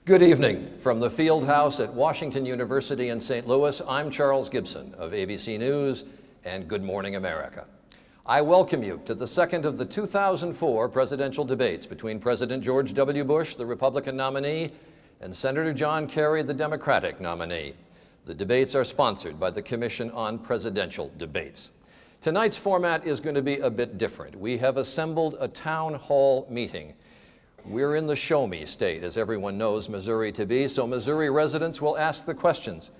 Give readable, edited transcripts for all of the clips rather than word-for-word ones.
Good evening. From the Field House at Washington University in St. Louis, I'm Charles Gibson of ABC News and Good Morning America. I welcome you to the second of the 2004 presidential debates between President George W. Bush, the Republican nominee, and Senator John Kerry, the Democratic nominee. The debates are sponsored by the Commission on Presidential Debates. Tonight's format is going to be a bit different. We have assembled a town hall meeting. We're in the show me state, as everyone knows Missouri to be, so Missouri residents will ask the questions.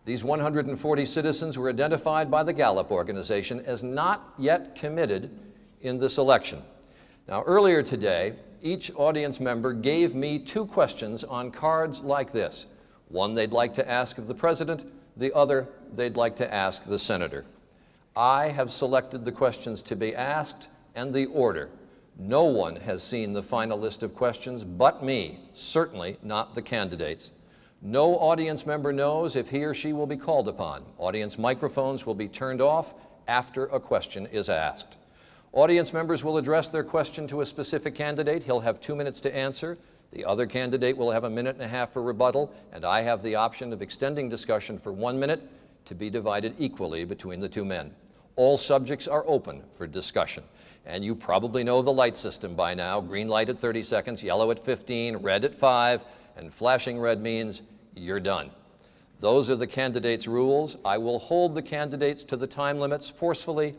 These 140 citizens were identified by the Gallup organization as not yet committed in this election. Now, earlier today, each audience member gave me two questions on cards like this. One they'd like to ask of the president, the other they'd like to ask the senator. I have selected the questions to be asked and the order. No one has seen the final list of questions but me, certainly not the candidates. No audience member knows if he or she will be called upon. Audience microphones will be turned off after a question is asked. Audience members will address their question to a specific candidate. He'll have 2 minutes to answer. The other candidate will have 1.5 minutes for rebuttal, and I have the option of extending discussion for 1 minute to be divided equally between the two men. All subjects are open for discussion. And you probably know the light system by now. Green light at 30 seconds, yellow at 15, red at 5, and flashing red means you're done. Those are the candidates' rules. I will hold the candidates to the time limits forcefully,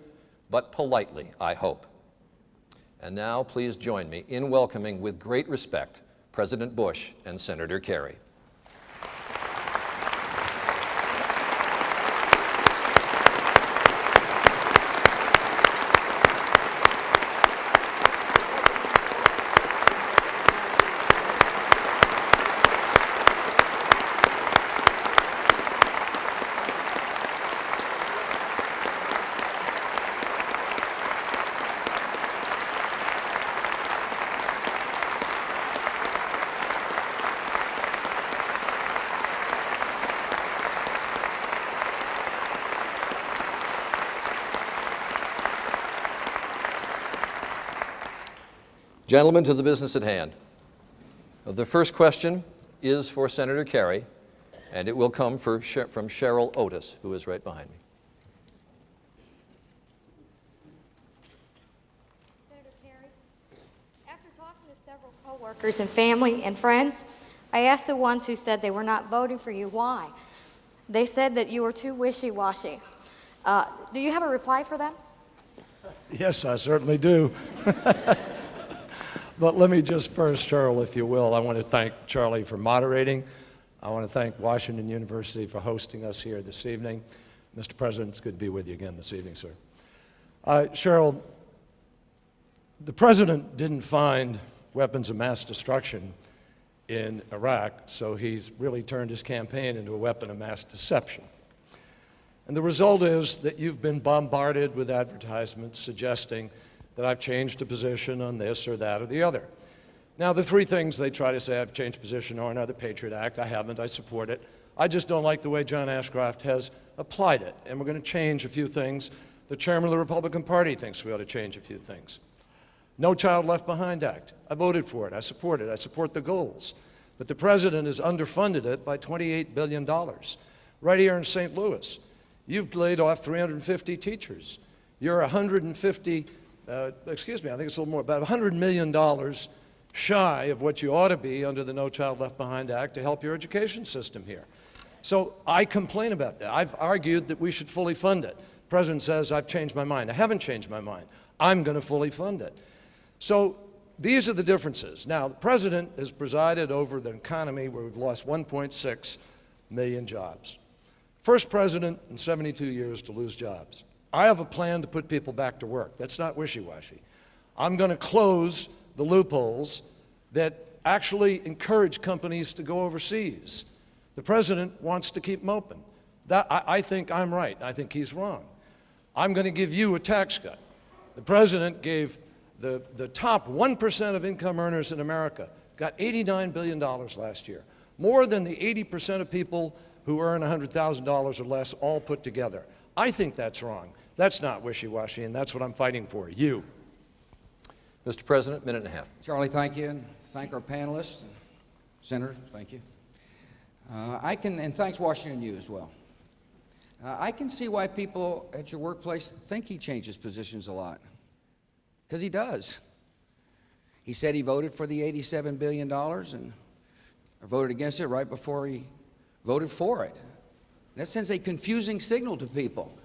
but politely, I hope. And now please join me in welcoming with great respect President Bush and Senator Kerry. Gentlemen, to the business at hand. The first question is for Senator Kerry, and it will come from Cheryl Otis, who is right behind me. Senator Kerry, after talking to several co-workers and family and friends, I asked the ones who said they were not voting for you why. They said that you were too wishy-washy. Do you have a reply for them? Yes, I certainly do. But let me just first, Cheryl, if you will, I want to thank Charlie for moderating. I want to thank Washington University for hosting us here this evening. Mr. President, it's good to be with you again this evening, sir. Cheryl, the president didn't find weapons of mass destruction in Iraq, so he's really turned his campaign into a weapon of mass deception. And the result is that you've been bombarded with advertisements suggesting that I've changed a position on this or that or the other. Now, the three things they try to say I've changed position on are the Patriot Act. I haven't. I support it. I just don't like the way John Ashcroft has applied it, and we're going to change a few things. The chairman of the Republican Party thinks we ought to change a few things. No Child Left Behind Act. I voted for it. I support it. I support the goals. But the president has underfunded it by $28 billion. Right here in St. Louis, you've laid off 350 teachers. You're 150 I think it's a little more, about $100 million shy of what you ought to be under the No Child Left Behind Act to help your education system here. So I complain about that. I've argued that we should fully fund it. The president says, I've changed my mind. I haven't changed my mind. I'm going to fully fund it. So these are the differences. Now, the president has presided over the economy where we've lost 1.6 million jobs. First president in 72 years to lose jobs. I have a plan to put people back to work. That's not wishy-washy. I'm going to close the loopholes that actually encourage companies to go overseas. The president wants to keep them open. I think I'm right. I think he's wrong. I'm going to give you a tax cut. The president gave the top 1% of income earners in America, got $89 billion last year, more than the 80% of people who earn $100,000 or less all put together. I think that's wrong. That's not wishy-washy, and that's what I'm fighting for, you. Mr. President, minute and a half. Charlie, thank you, and thank our panelists. Senator, thank you. And thanks Washington U as well. I can see why people at your workplace think he changes positions a lot, because he does. He said he voted for the $87 billion and voted against it right before he voted for it. That sends a confusing signal to people.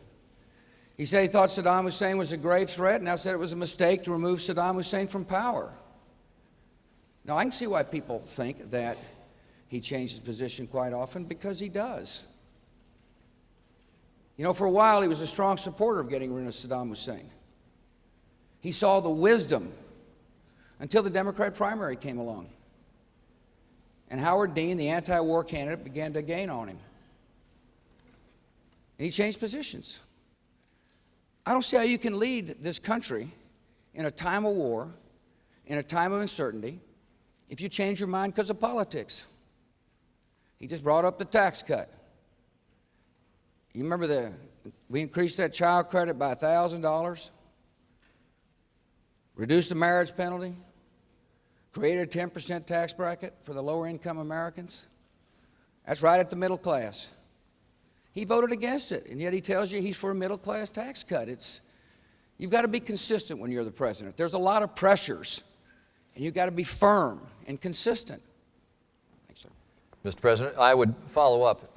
He said he thought Saddam Hussein was a grave threat, and now said it was a mistake to remove Saddam Hussein from power. Now, I can see why people think that he changes position quite often, because he does. You know, for a while, he was a strong supporter of getting rid of Saddam Hussein. He saw the wisdom until the Democrat primary came along. And Howard Dean, the anti-war candidate, began to gain on him. And he changed positions. I don't see how you can lead this country in a time of war, in a time of uncertainty, if you change your mind because of politics. He just brought up the tax cut. You remember we increased that child credit by $1,000, reduced the marriage penalty, created a 10% tax bracket for the lower income Americans. That's right at the middle class. He voted against it, and yet he tells you he's for a middle class tax cut. You've got to be consistent when you're the president. There's a lot of pressures, and you've got to be firm and consistent. Thanks, sir. Mr. President, I would follow up,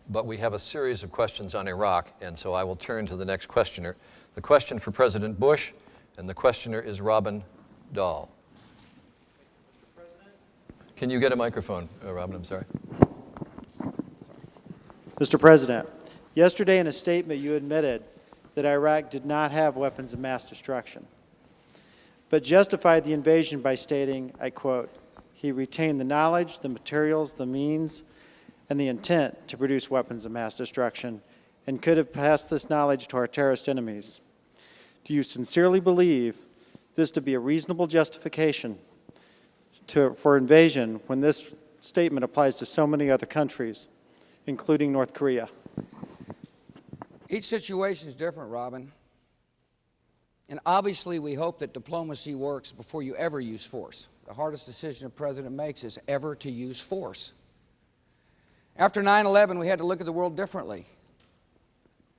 but we have a series of questions on Iraq, and so I will turn to the next questioner. The question for President Bush, and the questioner is Robin Dahl. Can you get a microphone, Robin? I'm sorry. Mr. President, yesterday in a statement you admitted that Iraq did not have weapons of mass destruction, but justified the invasion by stating, I quote, "He retained the knowledge, the materials, the means, and the intent to produce weapons of mass destruction, and could have passed this knowledge to our terrorist enemies." Do you sincerely believe this to be a reasonable justification for invasion when this statement applies to so many other countries, including North Korea? Each situation is different, Robin. And obviously, we hope that diplomacy works before you ever use force. The hardest decision a president makes is ever to use force. After 9/11, we had to look at the world differently.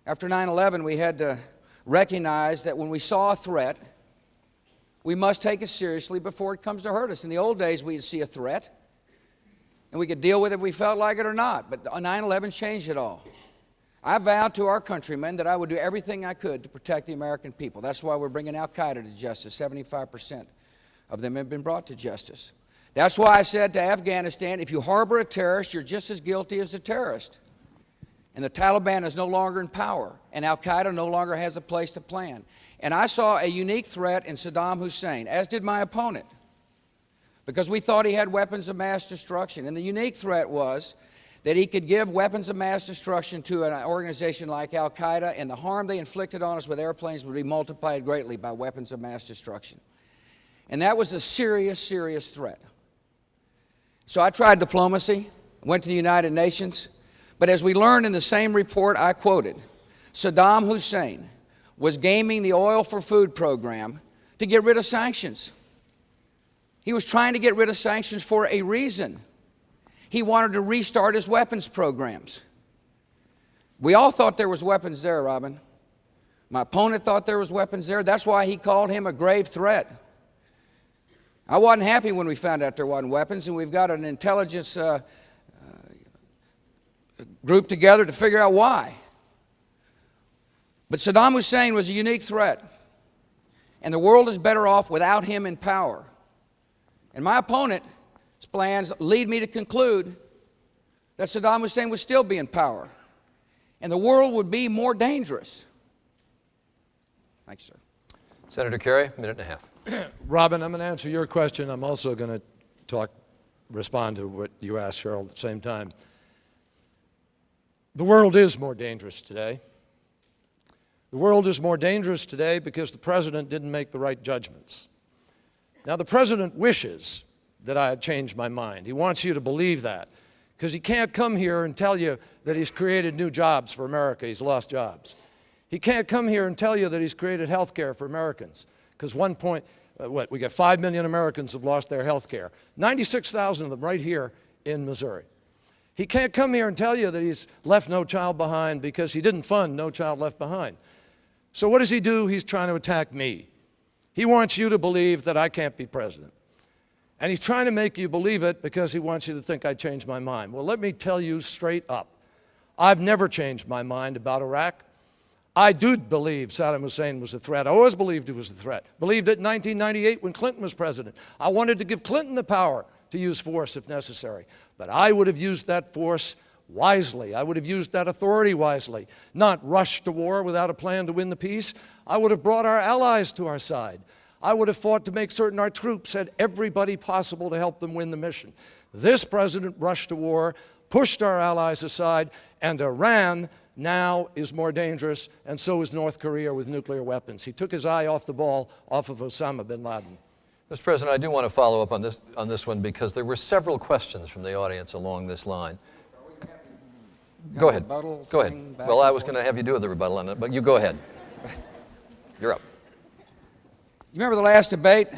After 9/11, we had to recognize that when we saw a threat, we must take it seriously before it comes to hurt us. In the old days, we'd see a threat, and we could deal with it if we felt like it or not. But 9/11 changed it all. I vowed to our countrymen that I would do everything I could to protect the American people. That's why we're bringing al-Qaeda to justice. 75% of them have been brought to justice. That's why I said to Afghanistan, if you harbor a terrorist, you're just as guilty as the terrorist. And the Taliban is no longer in power, and al-Qaeda no longer has a place to plan. And I saw a unique threat in Saddam Hussein, as did my opponent, because we thought he had weapons of mass destruction. And the unique threat was that he could give weapons of mass destruction to an organization like al-Qaeda, and the harm they inflicted on us with airplanes would be multiplied greatly by weapons of mass destruction. And that was a serious, serious threat. So I tried diplomacy, went to the United Nations, but as we learned in the same report I quoted, Saddam Hussein was gaming the oil for food program to get rid of sanctions. He was trying to get rid of sanctions for a reason. He wanted to restart his weapons programs. We all thought there was weapons there, Robin. My opponent thought there was weapons there. That's why he called him a grave threat. I wasn't happy when we found out there wasn't weapons, and we've got an intelligence group together to figure out why. But Saddam Hussein was a unique threat, and the world is better off without him in power. And my opponent's plans lead me to conclude that Saddam Hussein would still be in power, and the world would be more dangerous. Thanks, sir. Senator Kerry, minute and a half. Robin, I'm going to answer your question. I'm also going to respond to what you asked, Cheryl, at the same time. The world is more dangerous today. The world is more dangerous today because the president didn't make the right judgments. Now, the president wishes that I had changed my mind. He wants you to believe that, because he can't come here and tell you that he's created new jobs for America. He's lost jobs. He can't come here and tell you that he's created health care for Americans, because We got 5 million Americans have lost their health care. 96,000 of them right here in Missouri. He can't come here and tell you that he's left No Child Behind because he didn't fund No Child Left Behind. So what does he do? He's trying to attack me. He wants you to believe that I can't be president. And he's trying to make you believe it because he wants you to think I changed my mind. Well, let me tell you straight up, I've never changed my mind about Iraq. I do believe Saddam Hussein was a threat. I always believed he was a threat. Believed it in 1998 when Clinton was president. I wanted to give Clinton the power to use force if necessary. But I would have used that force wisely. I would have used that authority wisely, not rushed to war without a plan to win the peace. I would have brought our allies to our side. I would have fought to make certain our troops had everybody possible to help them win the mission. This president rushed to war, pushed our allies aside, and Iran now is more dangerous, and so is North Korea with nuclear weapons. He took his eye off the ball, off of Osama bin Laden. Mr. President, I do want to follow up on this one because there were several questions from the audience along this line. Go ahead. Go ahead. Well, I was going to have you do the rebuttal on it, but you go ahead. You're up. You remember the last debate?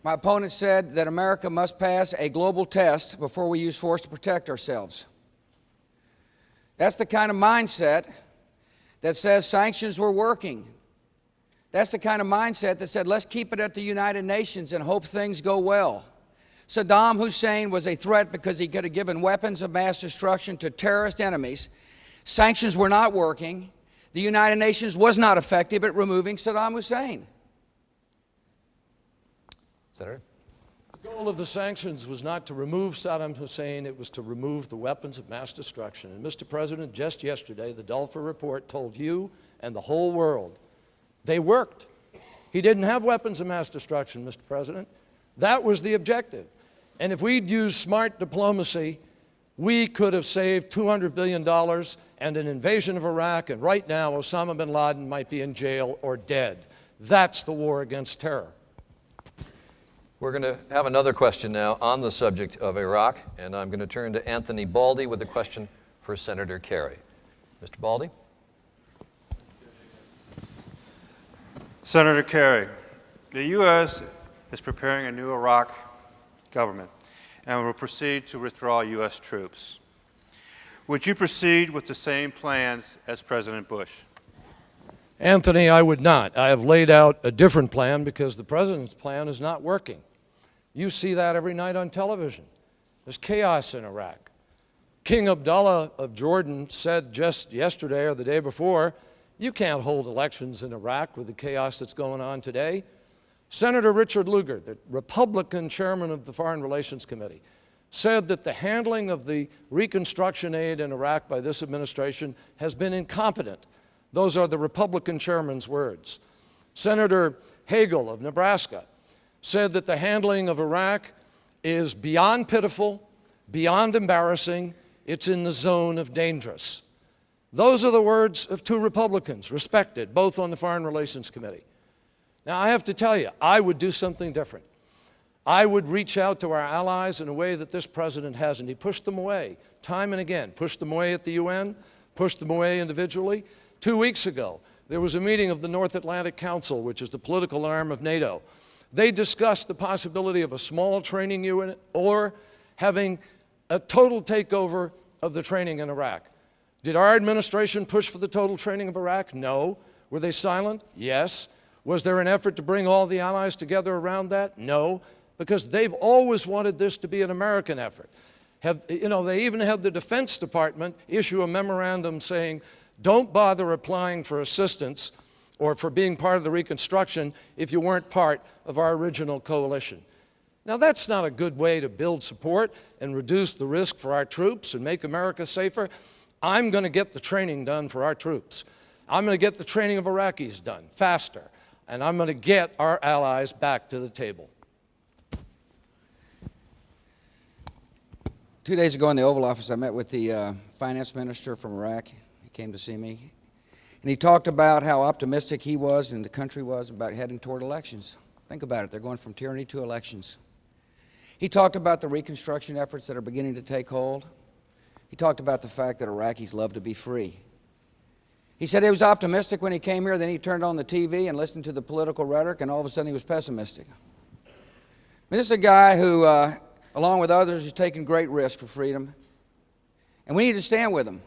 My opponent said that America must pass a global test before we use force to protect ourselves. That's the kind of mindset that says sanctions were working. That's the kind of mindset that said, let's keep it at the United Nations and hope things go well. Saddam Hussein was a threat because he could have given weapons of mass destruction to terrorist enemies. Sanctions were not working. The United Nations was not effective at removing Saddam Hussein. Senator? The goal of the sanctions was not to remove Saddam Hussein, it was to remove the weapons of mass destruction. And Mr. President, just yesterday, the Dulfer report told you and the whole world they worked. He didn't have weapons of mass destruction, Mr. President. That was the objective. And if we'd used smart diplomacy, we could have saved $200 billion and an invasion of Iraq, and right now Osama bin Laden might be in jail or dead. That's the war against terror. We're going to have another question now on the subject of Iraq, and I'm going to turn to Anthony Baldy with a question for Senator Kerry. Mr. Baldy? Senator Kerry, the U.S. is preparing a new Iraq government and will proceed to withdraw U.S. troops. Would you proceed with the same plans as President Bush? Anthony, I would not. I have laid out a different plan because the president's plan is not working. You see that every night on television. There's chaos in Iraq. King Abdullah of Jordan said just yesterday or the day before, you can't hold elections in Iraq with the chaos that's going on today. Senator Richard Lugar, the Republican chairman of the Foreign Relations Committee, said that the handling of the reconstruction aid in Iraq by this administration has been incompetent. Those are the Republican chairman's words. Senator Hagel of Nebraska said that the handling of Iraq is beyond pitiful, beyond embarrassing, it's in the zone of dangerous. Those are the words of two Republicans, respected, both on the Foreign Relations Committee. Now, I have to tell you, I would do something different. I would reach out to our allies in a way that this president hasn't. He pushed them away time and again, pushed them away at the UN, pushed them away individually. 2 weeks ago, there was a meeting of the North Atlantic Council, which is the political arm of NATO. They discussed the possibility of a small training unit or having a total takeover of the training in Iraq. Did our administration push for the total training of Iraq? No. Were they silent? Yes. Was there an effort to bring all the allies together around that? No, because they've always wanted this to be an American effort. They even had the Defense Department issue a memorandum saying, don't bother applying for assistance or for being part of the reconstruction if you weren't part of our original coalition. Now, that's not a good way to build support and reduce the risk for our troops and make America safer. I'm going to get the training done for our troops. I'm going to get the training of Iraqis done faster, and I'm going to get our allies back to the table. 2 days ago in the Oval Office, I met with the finance minister from Iraq. He came to see me. And he talked about how optimistic he was and the country was about heading toward elections. Think about it. They're going from tyranny to elections. He talked about the reconstruction efforts that are beginning to take hold. He talked about the fact that Iraqis love to be free. He said he was optimistic when he came here, then he turned on the TV and listened to the political rhetoric, and all of a sudden he was pessimistic. This is a guy who, along with others, has taken great risk for freedom, and we need to stand with him.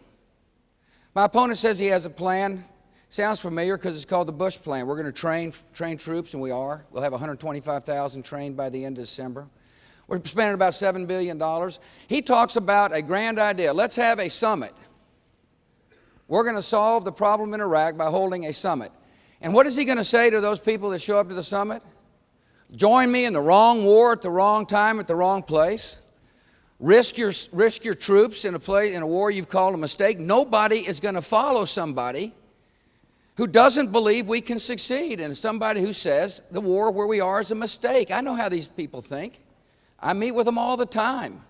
My opponent says he has a plan. Sounds familiar because it's called the Bush plan. We're going to train troops, and we are. We'll have 125,000 trained by the end of December. We're spending about $7 billion. He talks about a grand idea. Let's have a summit. We're going to solve the problem in Iraq by holding a summit. And what is he going to say to those people that show up to the summit? Join me in the wrong war at the wrong time at the wrong place. Risk your troops in a war you've called a mistake. Nobody is going to follow somebody who doesn't believe we can succeed, and somebody who says the war where we are is a mistake. I know how these people think. I meet with them all the time.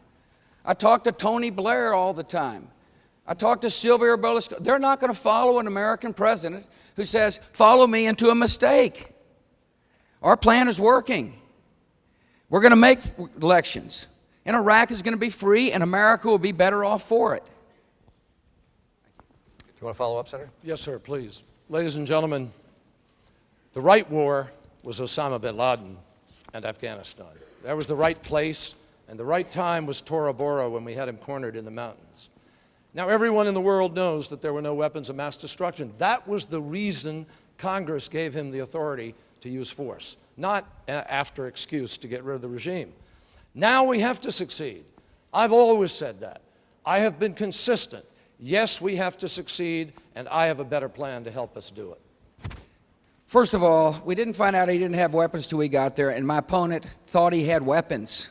I talk to Tony Blair all the time. I talk to Silvio Berlusconi. They're not going to follow an American president who says, follow me into a mistake. Our plan is working. We're going to make elections, and Iraq is going to be free, and America will be better off for it. Do you want to follow up, Senator? Yes, sir, please. Ladies and gentlemen, the right war was Osama bin Laden and Afghanistan. That was the right place, and the right time was Tora Bora when we had him cornered in the mountains. Now, everyone in the world knows that there were no weapons of mass destruction. That was the reason Congress gave him the authority to use force, not after excuse to get rid of the regime. Now we have to succeed. I've always said that. I have been consistent. Yes, we have to succeed, and I have a better plan to help us do it. First of all, we didn't find out he didn't have weapons till we got there, and my opponent thought he had weapons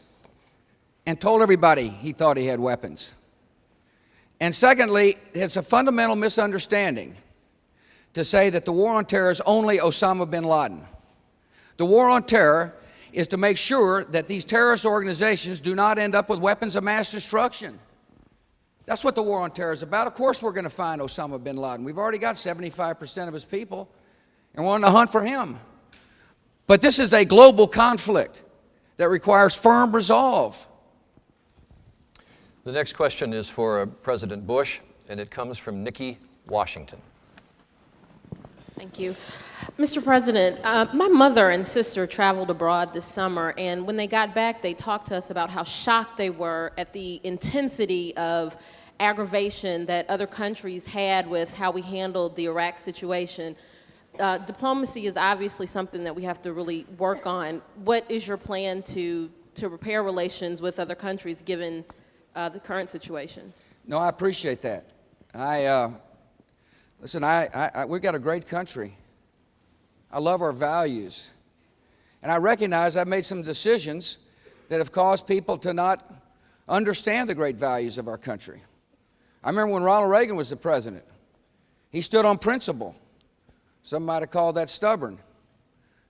and told everybody he thought he had weapons. And secondly, it's a fundamental misunderstanding to say that the war on terror is only Osama bin Laden. The war on terror is to make sure that these terrorist organizations do not end up with weapons of mass destruction. That's what the war on terror is about. Of course we're going to find Osama bin Laden. We've already got 75% of his people, and we're on the hunt for him. But this is a global conflict that requires firm resolve. The next question is for President Bush, and it comes from Nikki Washington. Thank you. Mr. President, my mother and sister traveled abroad this summer, and when they got back, they talked to us about how shocked they were at the intensity of aggravation that other countries had with how we handled the Iraq situation. Diplomacy is obviously something that we have to really work on. What is your plan to repair relations with other countries given the current situation? No, I appreciate that. Listen, we've got a great country. I love our values. And I recognize I've made some decisions that have caused people to not understand the great values of our country. I remember when Ronald Reagan was the president. He stood on principle. Some might have called that stubborn.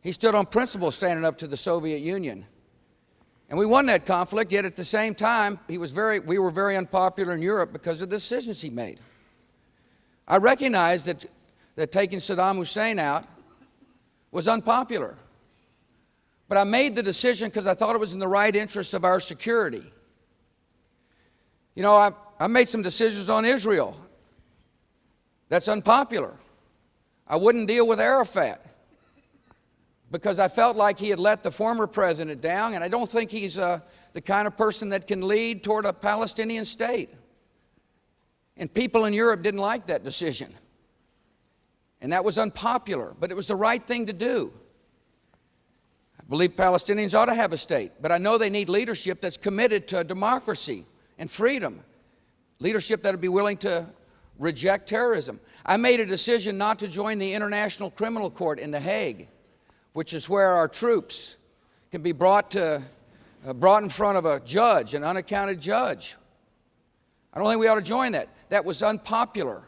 He stood on principle standing up to the Soviet Union. And we won that conflict, yet at the same time, we were very unpopular in Europe because of the decisions he made. I recognize that taking Saddam Hussein out was unpopular. But I made the decision because I thought it was in the right interest of our security. You know, I made some decisions on Israel. That's unpopular. I wouldn't deal with Arafat because I felt like he had let the former president down, and I don't think he's the kind of person that can lead toward a Palestinian state. And people in Europe didn't like that decision. And that was unpopular, but it was the right thing to do. I believe Palestinians ought to have a state, but I know they need leadership that's committed to democracy and freedom, leadership that would be willing to reject terrorism. I made a decision not to join the International Criminal Court in The Hague, which is where our troops can be brought in front of a judge, an unaccounted judge. I don't think we ought to join that. That was unpopular.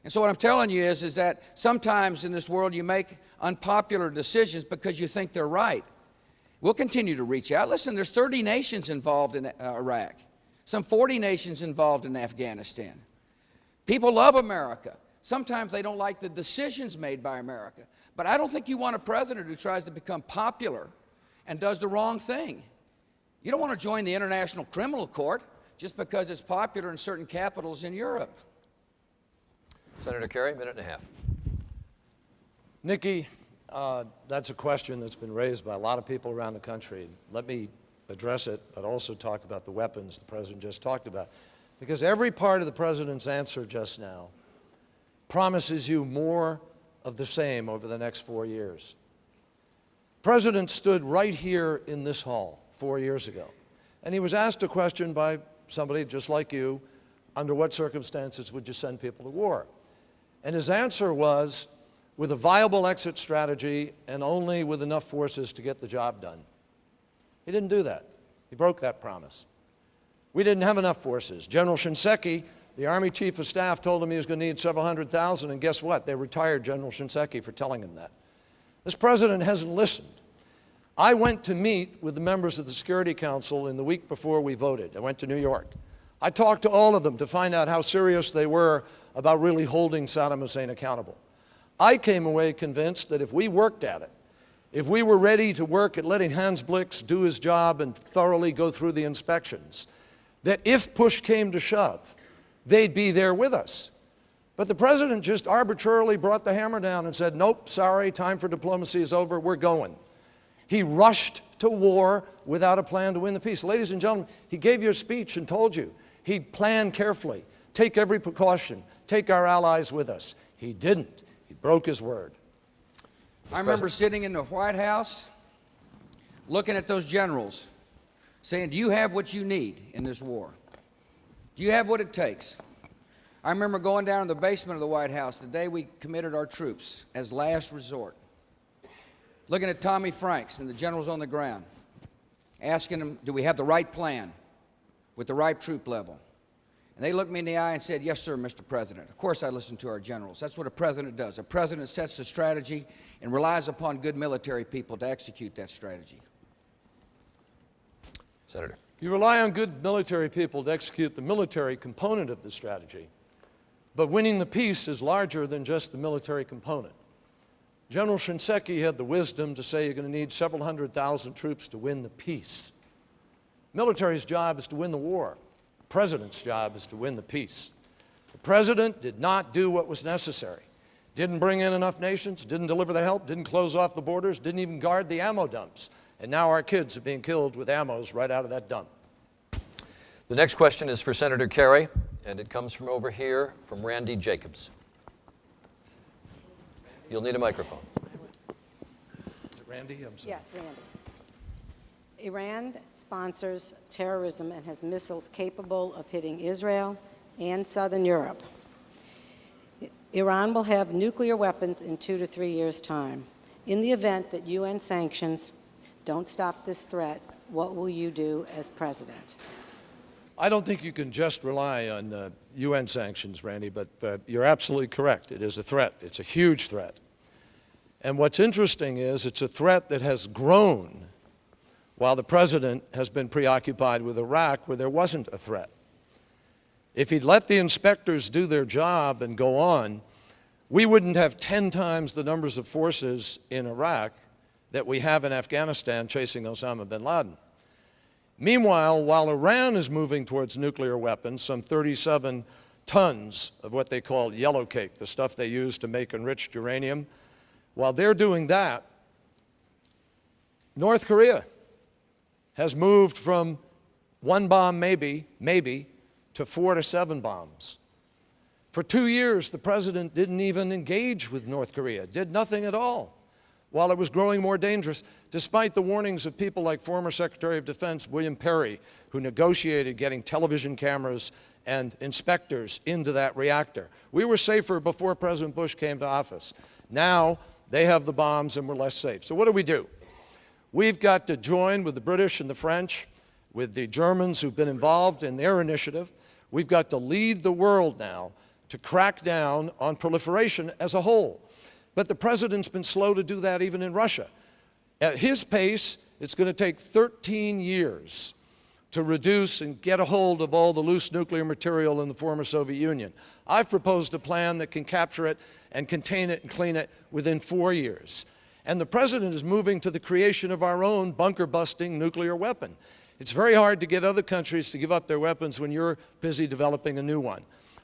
And so what I'm telling you is that sometimes in this world you make unpopular decisions because you think they're right. We'll continue to reach out. Listen, there's 30 nations involved in Iraq, some 40 nations involved in Afghanistan. People love America. Sometimes they don't like the decisions made by America. But I don't think you want a president who tries to become popular and does the wrong thing. You don't want to join the International Criminal Court just because it's popular in certain capitals in Europe. Senator Kerry, minute and a half. Nikki, that's a question that's been raised by a lot of people around the country. Let me address it, but also talk about the weapons the President just talked about. Because every part of the President's answer just now promises you more of the same over the next 4 years. The President stood right here in this hall 4 years ago, and he was asked a question by somebody just like you, under what circumstances would you send people to war? And his answer was, with a viable exit strategy and only with enough forces to get the job done. He didn't do that. He broke that promise. We didn't have enough forces. General Shinseki, the Army Chief of Staff, told him he was going to need several 100,000, and guess what? They retired General Shinseki for telling him that. This President hasn't listened. I went to meet with the members of the Security Council in the week before we voted. I went to New York. I talked to all of them to find out how serious they were about really holding Saddam Hussein accountable. I came away convinced that if we worked at it, if we were ready to work at letting Hans Blix do his job and thoroughly go through the inspections, that if push came to shove, they'd be there with us. But the President just arbitrarily brought the hammer down and said, nope, sorry, time for diplomacy is over, we're going. He rushed to war without a plan to win the peace. Ladies and gentlemen, he gave you a speech and told you he'd plan carefully, take every precaution, take our allies with us. He didn't. He broke his word. I remember sitting in the White House looking at those generals saying, do you have what you need in this war? Do you have what it takes? I remember going down in the basement of the White House the day we committed our troops as last resort, looking at Tommy Franks and the generals on the ground, asking them, do we have the right plan with the right troop level? And they looked me in the eye and said, yes, sir, Mr. President. Of course I listen to our generals. That's what a president does. A president sets the strategy and relies upon good military people to execute that strategy. Senator. You rely on good military people to execute the military component of the strategy, but winning the peace is larger than just the military component. General Shinseki had the wisdom to say you're going to need several 100,000 troops to win the peace. Military's job is to win the war. The President's job is to win the peace. The President did not do what was necessary. Didn't bring in enough nations, didn't deliver the help, didn't close off the borders, didn't even guard the ammo dumps. And now our kids are being killed with ammos right out of that dump. The next question is for Senator Kerry, and it comes from over here from Randy Jacobs. You'll need a microphone. Is it Randy? I'm sorry. Yes, Randy. Iran sponsors terrorism and has missiles capable of hitting Israel and southern Europe. Iran will have nuclear weapons in 2 to 3 years' time. In the event that UN sanctions don't stop this threat, what will you do as president? I don't think you can just rely on UN sanctions, Randy, but you're absolutely correct. It is a threat. It's a huge threat. And what's interesting is it's a threat that has grown while the President has been preoccupied with Iraq, where there wasn't a threat. If he'd let the inspectors do their job and go on, we wouldn't have 10 times the numbers of forces in Iraq that we have in Afghanistan chasing Osama bin Laden. Meanwhile, while Iran is moving towards nuclear weapons, some 37 tons of what they call yellow cake, the stuff they use to make enriched uranium, while they're doing that, North Korea has moved from 1 bomb maybe, to 4 to 7 bombs. For 2 years, the President didn't even engage with North Korea, did nothing at all, while it was growing more dangerous, despite the warnings of people like former Secretary of Defense William Perry, who negotiated getting television cameras and inspectors into that reactor. We were safer before President Bush came to office. Now they have the bombs and we're less safe. So what do? We've got to join with the British and the French, with the Germans who've been involved in their initiative. We've got to lead the world now to crack down on proliferation as a whole. But the President's been slow to do that even in Russia. At his pace, it's going to take 13 years to reduce and get a hold of all the loose nuclear material in the former Soviet Union. I've proposed a plan that can capture it and contain it and clean it within 4 years. And the President is moving to the creation of our own bunker-busting nuclear weapon. It's very hard to get other countries to give up their weapons when you're busy developing a new one.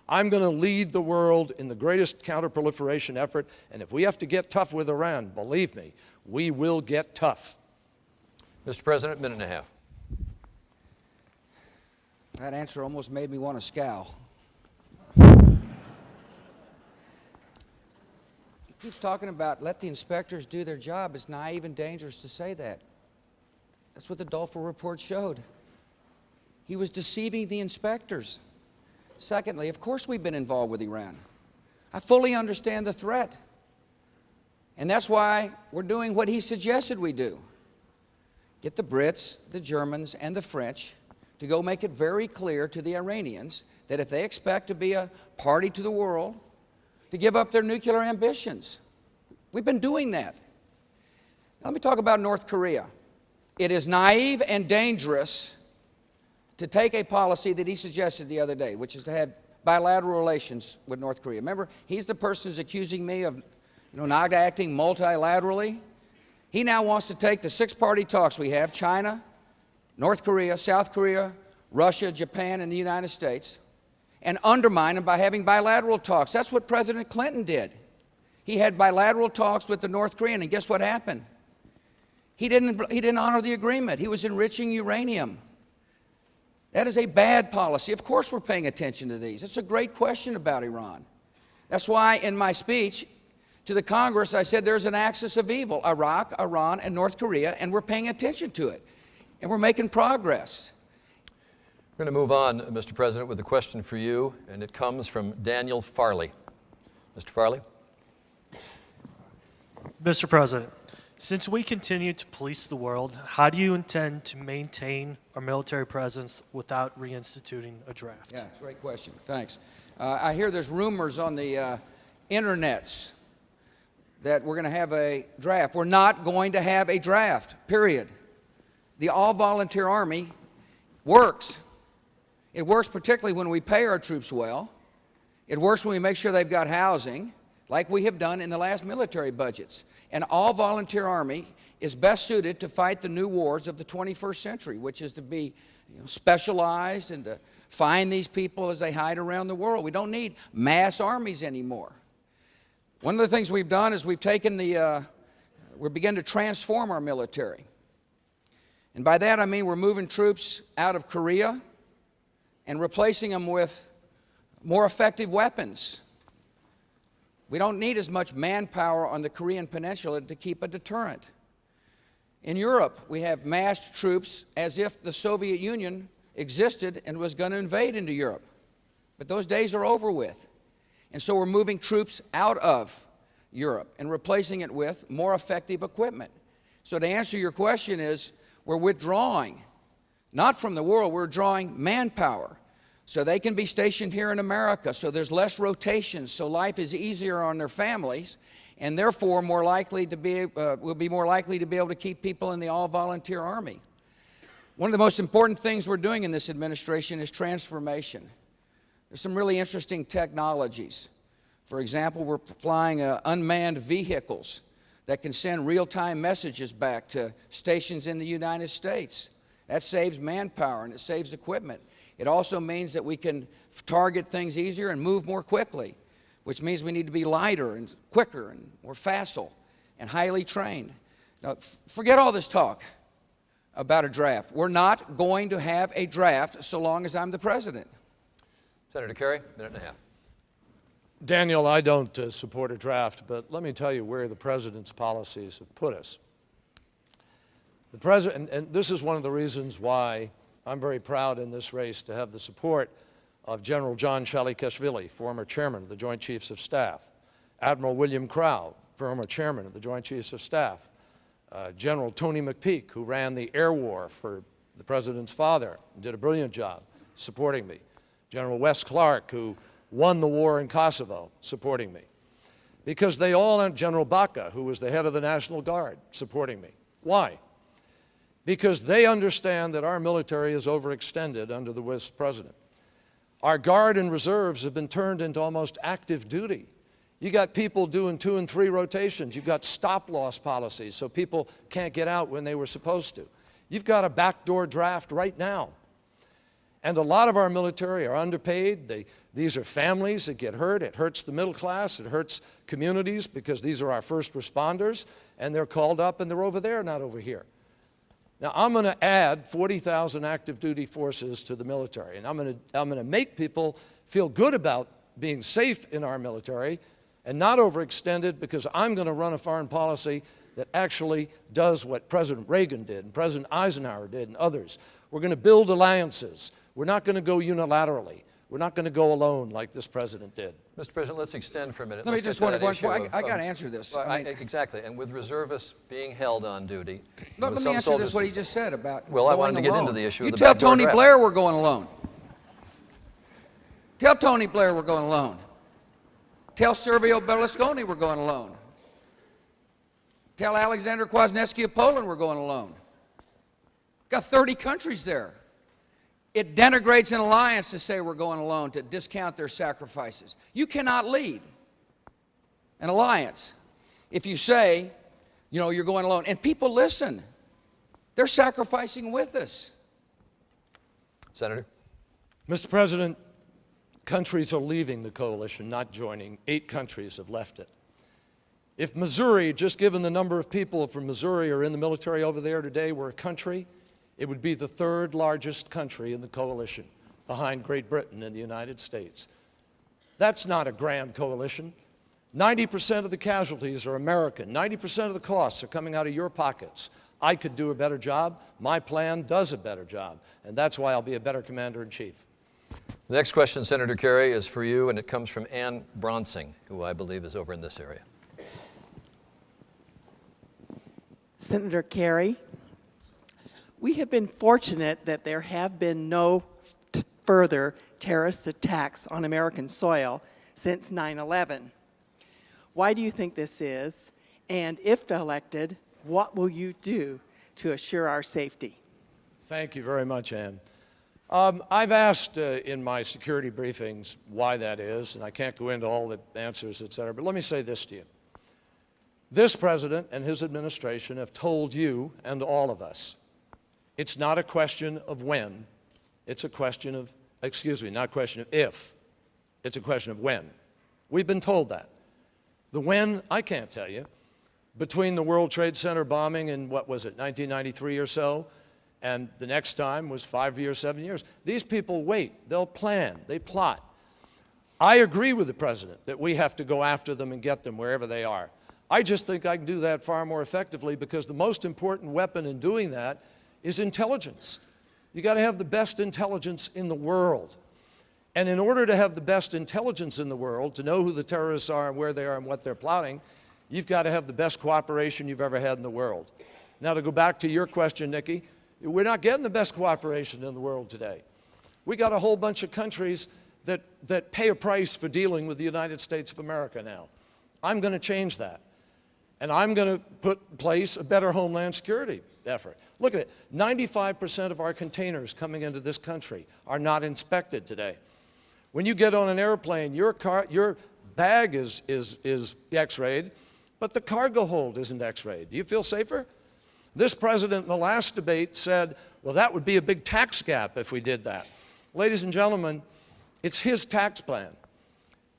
I'm going to lead the world in the greatest counter-proliferation effort, and if we have to get tough with Iran, believe me, we will get tough. Mr. President, minute and a half. That answer almost made me want to scowl. He keeps talking about let the inspectors do their job. It's naive and dangerous to say that. That's what the Dulfer report showed. He was deceiving the inspectors. Secondly, of course we've been involved with Iran. I fully understand the threat. And that's why we're doing what he suggested we do. Get the Brits, the Germans, and the French to go make it very clear to the Iranians that if they expect to be a party to the world, to give up their nuclear ambitions. We've been doing that. Now, let me talk about North Korea. It is naive and dangerous to take a policy that he suggested the other day, which is to have bilateral relations with North Korea. Remember, he's the person who's accusing me of not acting multilaterally. He now wants to take the 6-party talks we have, China, North Korea, South Korea, Russia, Japan, and the United States, and undermine them by having bilateral talks. That's what President Clinton did. He had bilateral talks with the North Korean, and guess what happened? He didn't honor the agreement. He was enriching uranium. That is a bad policy. Of course we're paying attention to these. It's a great question about Iran. That's why in my speech to the Congress I said there's an axis of evil, Iraq, Iran, and North Korea, and we're paying attention to it. And we're making progress. We're going to move on, Mr. President, with a question for you, and it comes from Daniel Farley. Mr. Farley? Mr. President, since we continue to police the world, how do you intend to maintain our military presence without reinstituting a draft? Yeah, great question. Thanks. I hear there's rumors on the internets that we're going to have a draft. We're not going to have a draft, period. The all-volunteer Army works. It works particularly when we pay our troops well. It works when we make sure they've got housing, like we have done in the last military budgets. An all-volunteer Army is best suited to fight the new wars of the 21st century, which is to be specialized and to find these people as they hide around the world. We don't need mass armies anymore. One of the things we've done is we've taken we begun to transform our military. And by that I mean we're moving troops out of Korea and replacing them with more effective weapons. We don't need as much manpower on the Korean Peninsula to keep a deterrent. In Europe, we have massed troops as if the Soviet Union existed and was going to invade into Europe. But those days are over with. And so we're moving troops out of Europe and replacing it with more effective equipment. So to answer your question is, we're withdrawing, not from the world, we're drawing manpower. So they can be stationed here in America, so there's less rotation, so life is easier on their families, and therefore we'll be more likely to be able to keep people in the all-volunteer Army. One of the most important things we're doing in this administration is transformation. There's some really interesting technologies. For example, we're flying unmanned vehicles that can send real-time messages back to stations in the United States. That saves manpower and it saves equipment. It also means that we can target things easier and move more quickly, which means we need to be lighter and quicker and more facile and highly trained. Now, forget all this talk about a draft. We're not going to have a draft so long as I'm the president. Senator Kerry, minute and a half. Daniel, I don't support a draft, but let me tell you where the president's policies have put us. The president, and this is one of the reasons why I'm very proud in this race to have the support of General John Shalikashvili, former chairman of the Joint Chiefs of Staff, Admiral William Crowe, former chairman of the Joint Chiefs of Staff, General Tony McPeak, who ran the air war for the president's father and did a brilliant job supporting me, General Wes Clark, who won the war in Kosovo, supporting me. Because they all, and General Baca, who was the head of the National Guard, supporting me. Why? Because they understand that our military is overextended under the Vice President. Our Guard and reserves have been turned into almost active duty. You got people doing 2 and 3 rotations. You've got stop-loss policies so people can't get out when they were supposed to. You've got a backdoor draft right now. And a lot of our military are underpaid. These are families that get hurt. It hurts the middle class. It hurts communities because these are our first responders, and they're called up and they're over there, not over here. Now, I'm going to add 40,000 active duty forces to the military, and I'm going to make people feel good about being safe in our military and not overextended, because I'm going to run a foreign policy that actually does what President Reagan did and President Eisenhower did and others. We're going to build alliances. We're not going to go unilaterally. We're not going to go alone like this president did. Mr. President, let's extend for a minute. Let me Let's just get to one that issue point. of- I got to answer this. Well, I mean, exactly, and with reservists being held on duty. let with me some answer soldiers- this, what he just said about Well, I going wanted to get alone. into the issue of You the tell backdoor Tony draft. Blair we're going alone. Tell Tony Blair we're going alone. Tell Silvio Berlusconi we're going alone. Tell Alexander Kwasniewski of Poland we're going alone. Got 30 countries there. It denigrates an alliance to say we're going alone, to discount their sacrifices. You cannot lead an alliance if you say, you know, you're going alone. And people listen. They're sacrificing with us. Senator? Mr. President, countries are leaving the coalition, not joining. 8 countries have left it. If Missouri, just given the number of people from Missouri are in the military over there today, were a country, it would be the 3rd largest country in the coalition, behind Great Britain and the United States. That's not a grand coalition. 90% of the casualties are American. 90% of the costs are coming out of your pockets. I could do a better job. My plan does a better job, and that's why I'll be a better commander-in-chief. The next question, Senator Kerry, is for you, and it comes from Ann Bronsing, who I believe is over in this area. Senator Kerry, we have been fortunate that there have been no further terrorist attacks on American soil since 9/11. Why do you think this is? And if elected, what will you do to assure our safety? Thank you very much, Ann. I've asked in my security briefings why that is, and I can't go into all the answers, et cetera, but let me say this to you. This president and his administration have told you and all of us, it's not a question of when, it's a question of, not a question of if, it's a question of when. We've been told that. The when, I can't tell you. Between the World Trade Center bombing in, what was it, 1993 or so, and the next time was 5 years, 7 years. These people wait, they'll plan, they plot. I agree with the president that we have to go after them and get them wherever they are. I just think I can do that far more effectively, because the most important weapon in doing that is intelligence. You got to have the best intelligence in the world. And in order to have the best intelligence in the world, to know who the terrorists are and where they are and what they're plotting, you've got to have the best cooperation you've ever had in the world. Now, to go back to your question, Nikki, we're not getting the best cooperation in the world today. We got a whole bunch of countries that pay a price for dealing with the United States of America now. I'm going to change that. And I'm going to put in place a better homeland security effort. Look at it. 95% of our containers coming into this country are not inspected today. When you get on an airplane, your bag is X-rayed, but the cargo hold isn't X-rayed. Do you feel safer? This president in the last debate said, well, that would be a big tax gap if we did that. Ladies and gentlemen, it's his tax plan.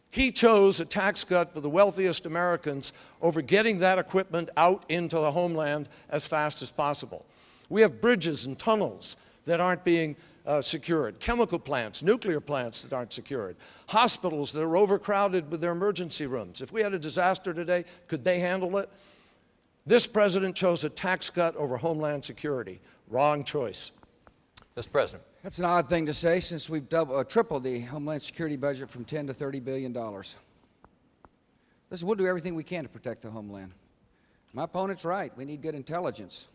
He chose a tax cut for the wealthiest Americans over getting that equipment out into the homeland as fast as possible. We have bridges and tunnels that aren't being secured, chemical plants, nuclear plants that aren't secured, hospitals that are overcrowded with their emergency rooms. If we had a disaster today, could they handle it? This president chose a tax cut over homeland security. Wrong choice. Mr. President. That's an odd thing to say, since we've tripled the Homeland Security budget from $10 to $30 billion. Listen, we'll do everything we can to protect the homeland. My opponent's right. We need good intelligence.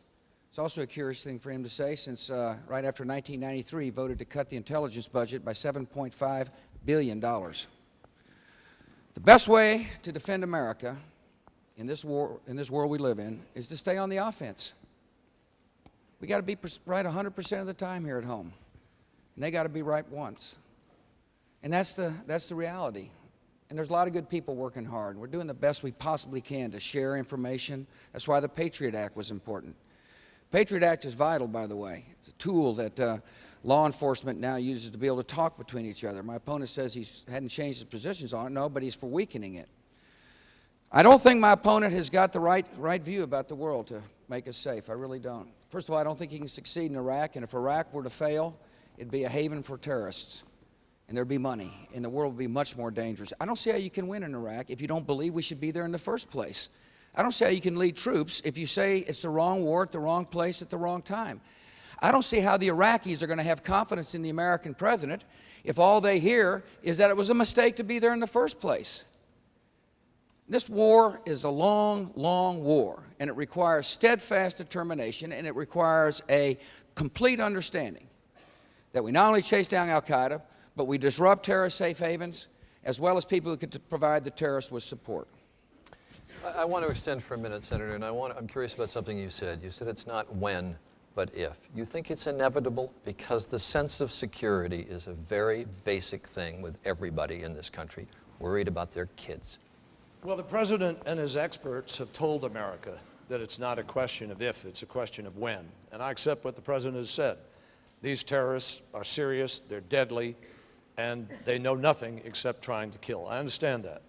It's also a curious thing for him to say, since right after 1993, he voted to cut the intelligence budget by $7.5 billion. The best way to defend America in this world we live in is to stay on the offense. We got to be right 100% of the time here at home. And they got to be right once. And that's the reality. And there's a lot of good people working hard. We're doing the best we possibly can to share information. That's why the Patriot Act was important. Patriot Act is vital, by the way. It's a tool that law enforcement now uses to be able to talk between each other. My opponent says he hadn't changed his positions on it. No, but he's for weakening it. I don't think my opponent has got the right view about the world, to make us safe. I really don't. First of all, I don't think you can succeed in Iraq, and if Iraq were to fail, it'd be a haven for terrorists, and there'd be money, and the world would be much more dangerous. I don't see how you can win in Iraq if you don't believe we should be there in the first place. I don't see how you can lead troops if you say it's the wrong war at the wrong place at the wrong time. I don't see how the Iraqis are going to have confidence in the American president if all they hear is that it was a mistake to be there in the first place. This war is a long, long war, and it requires steadfast determination, and it requires a complete understanding that we not only chase down al-Qaeda, but we disrupt terrorist safe havens, as well as people who could provide the terrorists with support. I want to extend for a minute, Senator, and I'm curious about something you said. You said it's not when, but if. You think it's inevitable? Because the sense of security is a very basic thing with everybody in this country, worried about their kids. Well, the president and his experts have told America that it's not a question of if, it's a question of when. And I accept what the president has said. These terrorists are serious, they're deadly, and they know nothing except trying to kill. I understand that.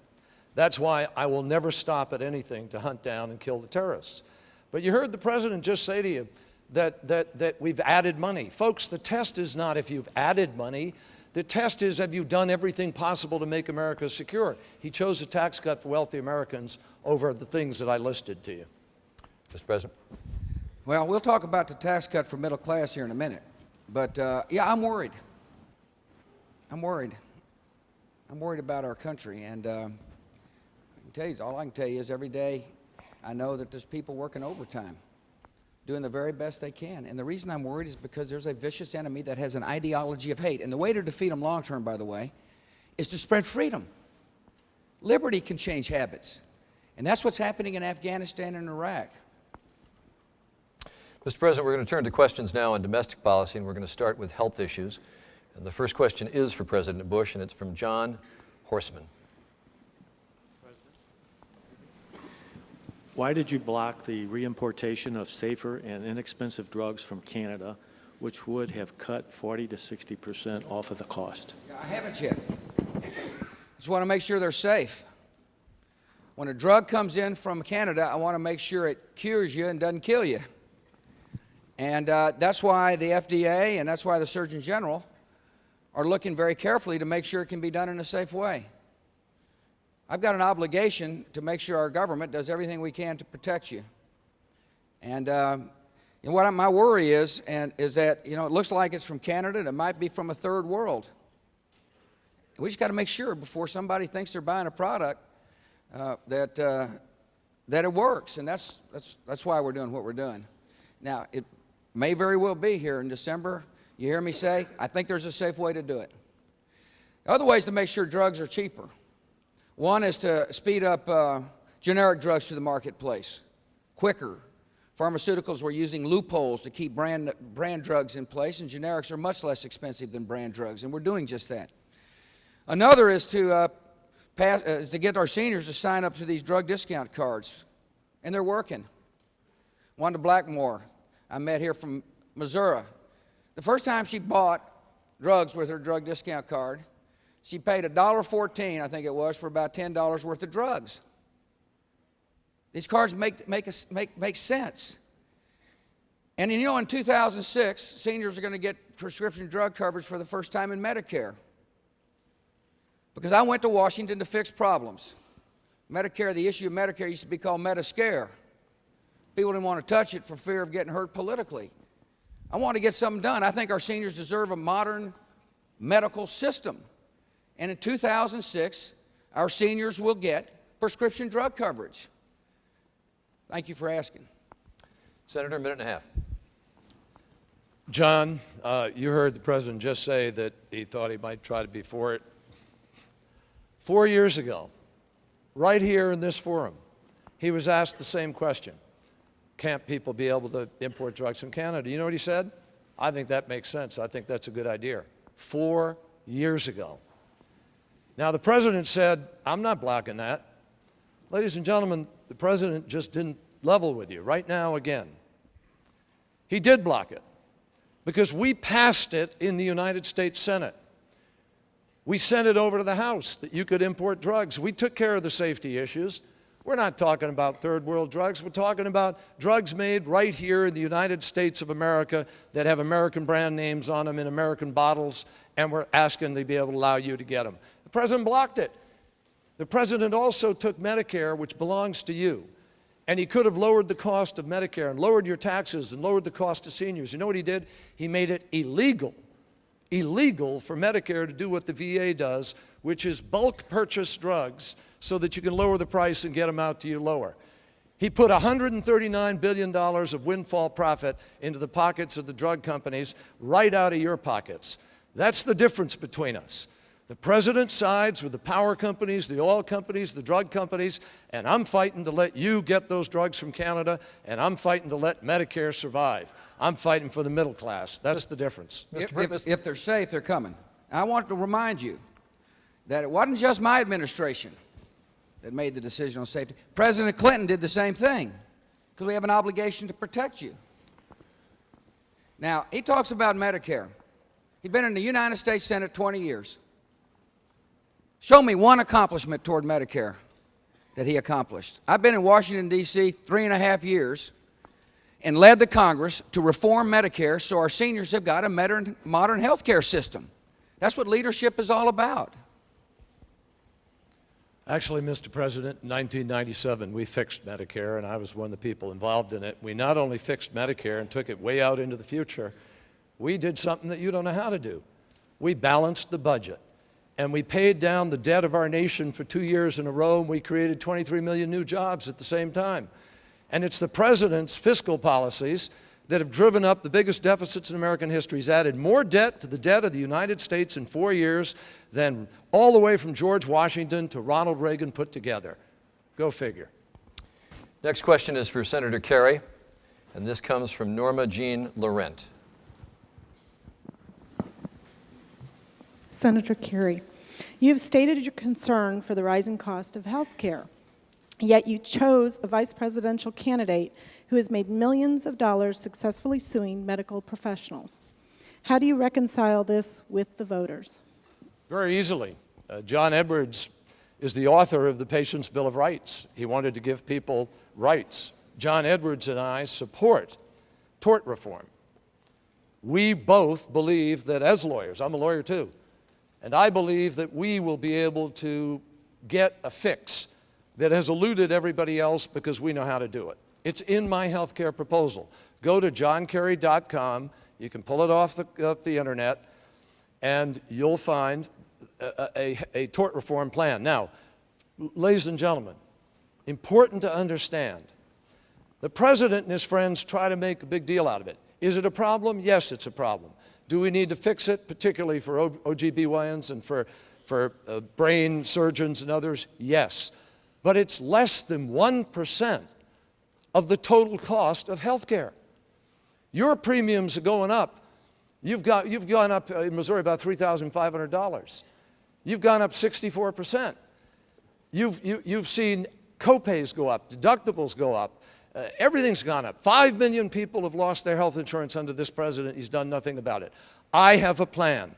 That's why I will never stop at anything to hunt down and kill the terrorists. But you heard the president just say to you that we've added money. Folks, the test is not if you've added money. The test is, have you done everything possible to make America secure? He chose a tax cut for wealthy Americans over the things that I listed to you. Mr. President. Well, we'll talk about the tax cut for middle class here in a minute. But, yeah, I'm worried. I'm worried. I'm worried about our country. And I can tell you, all I can tell you is every day I know that there's people working overtime, doing the very best they can. And the reason I'm worried is because there's a vicious enemy that has an ideology of hate. And the way to defeat them long term, by the way, is to spread freedom. Liberty can change habits. And that's what's happening in Afghanistan and Iraq. Mr. President, we're going to turn to questions now on domestic policy, and we're going to start with health issues. And the first question is for President Bush, and it's from John Horseman. Why did you block the reimportation of safer and inexpensive drugs from Canada, which would have cut 40 to 60% off of the cost? I haven't yet. Just want to make sure they're safe. When a drug comes in from Canada, I want to make sure it cures you and doesn't kill you. And that's why the FDA and that's why the Surgeon General are looking very carefully to make sure it can be done in a safe way. I've got an obligation to make sure our government does everything we can to protect you. And what my worry is that, it looks like it's from Canada and it might be from a third world. We just got to make sure before somebody thinks they're buying a product that it works. And that's why we're doing what we're doing. Now, it may very well be here in December. You hear me say, I think there's a safe way to do it. Other ways to make sure drugs are cheaper. One is to speed up generic drugs to the marketplace quicker. Pharmaceuticals were using loopholes to keep brand drugs in place, and generics are much less expensive than brand drugs, and we're doing just that. Another is to get our seniors to sign up to these drug discount cards, and they're working. Wanda Blackmore, I met here from Missouri. The first time she bought drugs with her drug discount card, she paid $1.14, I think it was, for about $10 worth of drugs. These cards make sense. And in 2006, seniors are going to get prescription drug coverage for the first time in Medicare. Because I went to Washington to fix problems. Medicare, the issue of Medicare used to be called Mediscare. People didn't want to touch it for fear of getting hurt politically. I want to get something done. I think our seniors deserve a modern medical system. And in 2006, our seniors will get prescription drug coverage. Thank you for asking. Senator, a minute and a half. John, you heard the president just say that he thought he might try to be for it. 4 years ago, right here in this forum, he was asked the same question. Can't people be able to import drugs from Canada? You know what he said? I think that makes sense. I think that's a good idea. 4 years ago. Now, the president said, I'm not blocking that. Ladies and gentlemen, the president just didn't level with you. Right now, again, he did block it because we passed it in the United States Senate. We sent it over to the House that you could import drugs. We took care of the safety issues. We're not talking about third world drugs. We're talking about drugs made right here in the United States of America that have American brand names on them in American bottles, and we're asking to be able to allow you to get them. The president blocked it. The president also took Medicare, which belongs to you, and he could have lowered the cost of Medicare and lowered your taxes and lowered the cost to seniors. You know what he did? He made it illegal for Medicare to do what the VA does, which is bulk purchase drugs so that you can lower the price and get them out to you lower. He put $139 billion of windfall profit into the pockets of the drug companies right out of your pockets. That's the difference between us. The president sides with the power companies, the oil companies, the drug companies, and I'm fighting to let you get those drugs from Canada, and I'm fighting to let Medicare survive. I'm fighting for the middle class. That's the difference. If they're safe, they're coming. I want to remind you that it wasn't just my administration that made the decision on safety. President Clinton did the same thing because we have an obligation to protect you. Now, he talks about Medicare. He's been in the United States Senate 20 years. Show me one accomplishment toward Medicare that he accomplished. I've been in Washington, D.C. 3.5 years and led the Congress to reform Medicare so our seniors have got a modern health care system. That's what leadership is all about. Actually, Mr. President, in 1997, we fixed Medicare, and I was one of the people involved in it. We not only fixed Medicare and took it way out into the future, we did something that you don't know how to do. We balanced the budget, and we paid down the debt of our nation for 2 years in a row, and we created 23 million new jobs at the same time. And it's the president's fiscal policies that have driven up the biggest deficits in American history. He's added more debt to the debt of the United States in 4 years than all the way from George Washington to Ronald Reagan put together. Go figure. Next question is for Senator Kerry, and this comes from Norma Jean Laurent. Senator Kerry, you have stated your concern for the rising cost of health care. Yet you chose a vice presidential candidate who has made millions of dollars successfully suing medical professionals. How do you reconcile this with the voters? Very easily. John Edwards is the author of the Patient's Bill of Rights. He wanted to give people rights. John Edwards and I support tort reform. We both believe that as lawyers, I'm a lawyer too, and I believe that we will be able to get a fix that has eluded everybody else because we know how to do it. It's in my health care proposal. Go to johnkerry.com. You can pull it off the internet, and you'll find a tort reform plan. Now, ladies and gentlemen, important to understand, the president and his friends try to make a big deal out of it. Is it a problem? Yes, it's a problem. Do we need to fix it, particularly for OGBYNs and for brain surgeons and others? Yes. But it's less than 1% of the total cost of health care. Your premiums are going up. You've gone up in Missouri about $3,500. You've gone up 64%. You've seen copays go up, deductibles go up. Everything's gone up. 5 million people have lost their health insurance under this president. He's done nothing about it. I have a plan.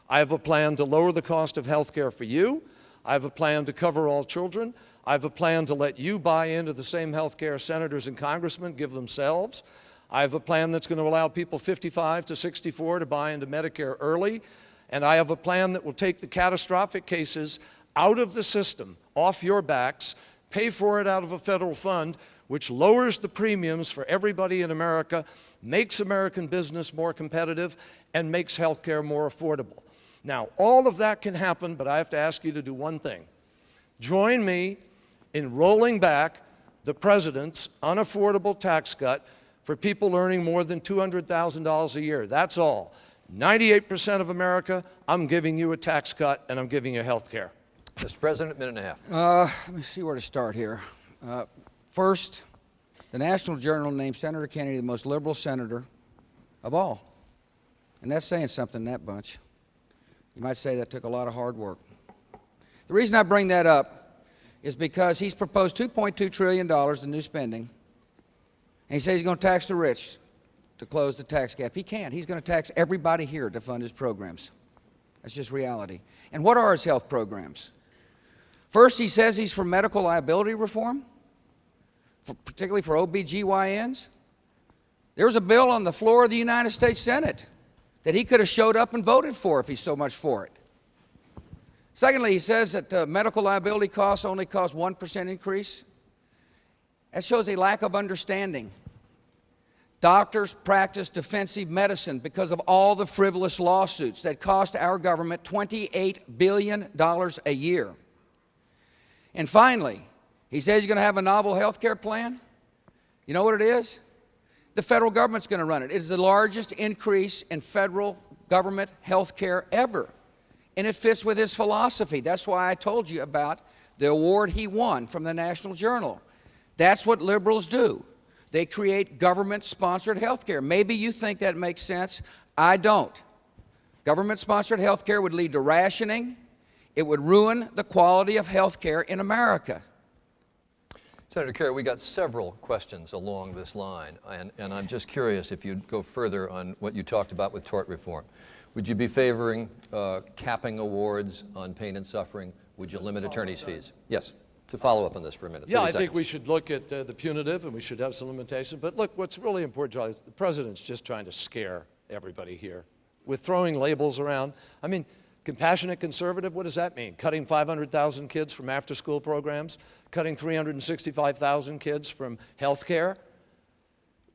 I have a plan to lower the cost of health care for you. I have a plan to cover all children. I have a plan to let you buy into the same health care senators and congressmen give themselves. I have a plan that's going to allow people 55 to 64 to buy into Medicare early. And I have a plan that will take the catastrophic cases out of the system, off your backs, pay for it out of a federal fund, which lowers the premiums for everybody in America, makes American business more competitive, and makes health care more affordable. Now, all of that can happen, but I have to ask you to do one thing. Join me in rolling back the president's unaffordable tax cut for people earning more than $200,000 a year. That's all. 98% of America, I'm giving you a tax cut and I'm giving you health care. Mr. President, minute and a half. Let me see where to start here. First, the National Journal named Senator Kennedy the most liberal senator of all. And that's saying something, that bunch. You might say that took a lot of hard work. The reason I bring that up is because he's proposed $2.2 trillion in new spending, and he says he's going to tax the rich to close the tax gap. He can't. He's going to tax everybody here to fund his programs. That's just reality. And what are his health programs? First, he says he's for medical liability reform. particularly for OBGYNs? There was a bill on the floor of the United States Senate that he could have showed up and voted for if he's so much for it. Secondly, he says that medical liability costs only cause 1% increase. That shows a lack of understanding. Doctors practice defensive medicine because of all the frivolous lawsuits that cost our government $28 billion a year. And finally, he says he's going to have a novel health care plan. You know what it is? The federal government's going to run it. It is the largest increase in federal government health care ever. And it fits with his philosophy. That's why I told you about the award he won from the National Journal. That's what liberals do. They create government-sponsored health care. Maybe you think that makes sense. I don't. Government-sponsored health care would lead to rationing. It would ruin the quality of health care in America. Senator Kerry, we got several questions along this line, and I'm just curious if you'd go further on what you talked about with tort reform. Would you be favoring capping awards on pain and suffering? Would you limit attorneys' fees? Yes. To follow up on this for a minute. Yeah, 30 I think seconds. we should look at the punitive, and we should have some limitations. But look, what's really important, Charlie, is the president's just trying to scare everybody here with throwing labels around. I mean, compassionate conservative, what does that mean? Cutting 500,000 kids from after-school programs, cutting 365,000 kids from health care,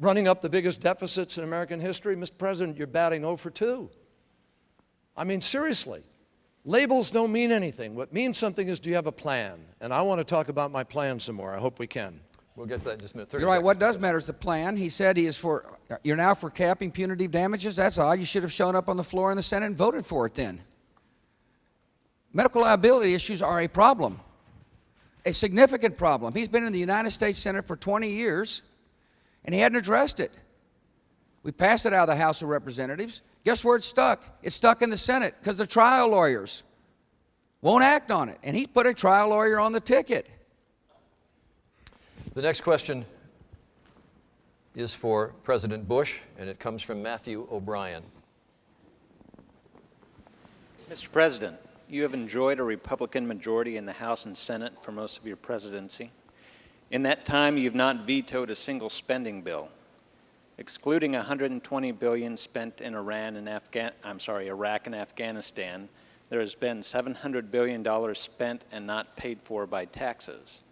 running up the biggest deficits in American history? Mr. President, you're batting 0 for 2. I mean, seriously. Labels don't mean anything. What means something is, do you have a plan? And I want to talk about my plan some more. I hope we can. We'll get to that in just a minute. 30 You're right. seconds. What does matter is the plan. He said he is for, you're now for capping punitive damages? That's odd. You should have shown up on the floor in the Senate and voted for it then. Medical liability issues are a problem, a significant problem. He's been in the United States Senate for 20 years, and he hadn't addressed it. We passed it out of the House of Representatives. Guess where it's stuck? It's stuck in the Senate because the trial lawyers won't act on it. And he put a trial lawyer on the ticket. The next question is for President Bush, and it comes from Matthew O'Brien. Mr. President, you have enjoyed a Republican majority in the House and Senate for most of your presidency. In that time, you've not vetoed a single spending bill. Excluding $120 billion spent in Iraq and Afghanistan, there has been $700 billion spent and not paid for by taxes.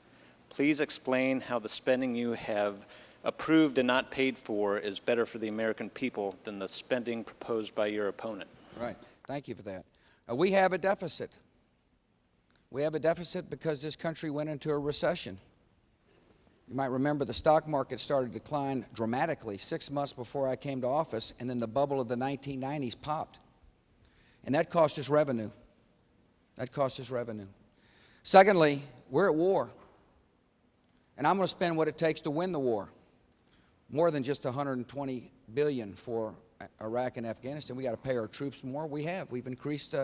Please explain how the spending you have approved and not paid for is better for the American people than the spending proposed by your opponent. Right. Thank you for that. We have a deficit. We have a deficit because this country went into a recession. You might remember the stock market started to decline dramatically 6 months before I came to office, and then the bubble of the 1990s popped. And that cost us revenue. That cost us revenue. Secondly, we're at war. And I'm going to spend what it takes to win the war. More than just $120 billion for Iraq and Afghanistan. We got to pay our troops more. We have. We've increased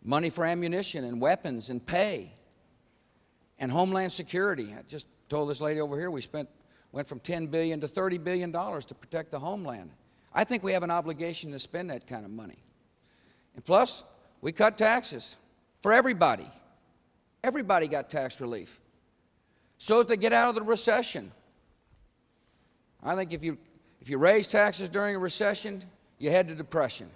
money for ammunition and weapons and pay and homeland security. I just told this lady over here we went from $10 billion to $30 billion to protect the homeland. I think we have an obligation to spend that kind of money. And plus, we cut taxes for everybody. Everybody got tax relief so that they get out of the recession. I think if you raise taxes during a recession, you head to depression.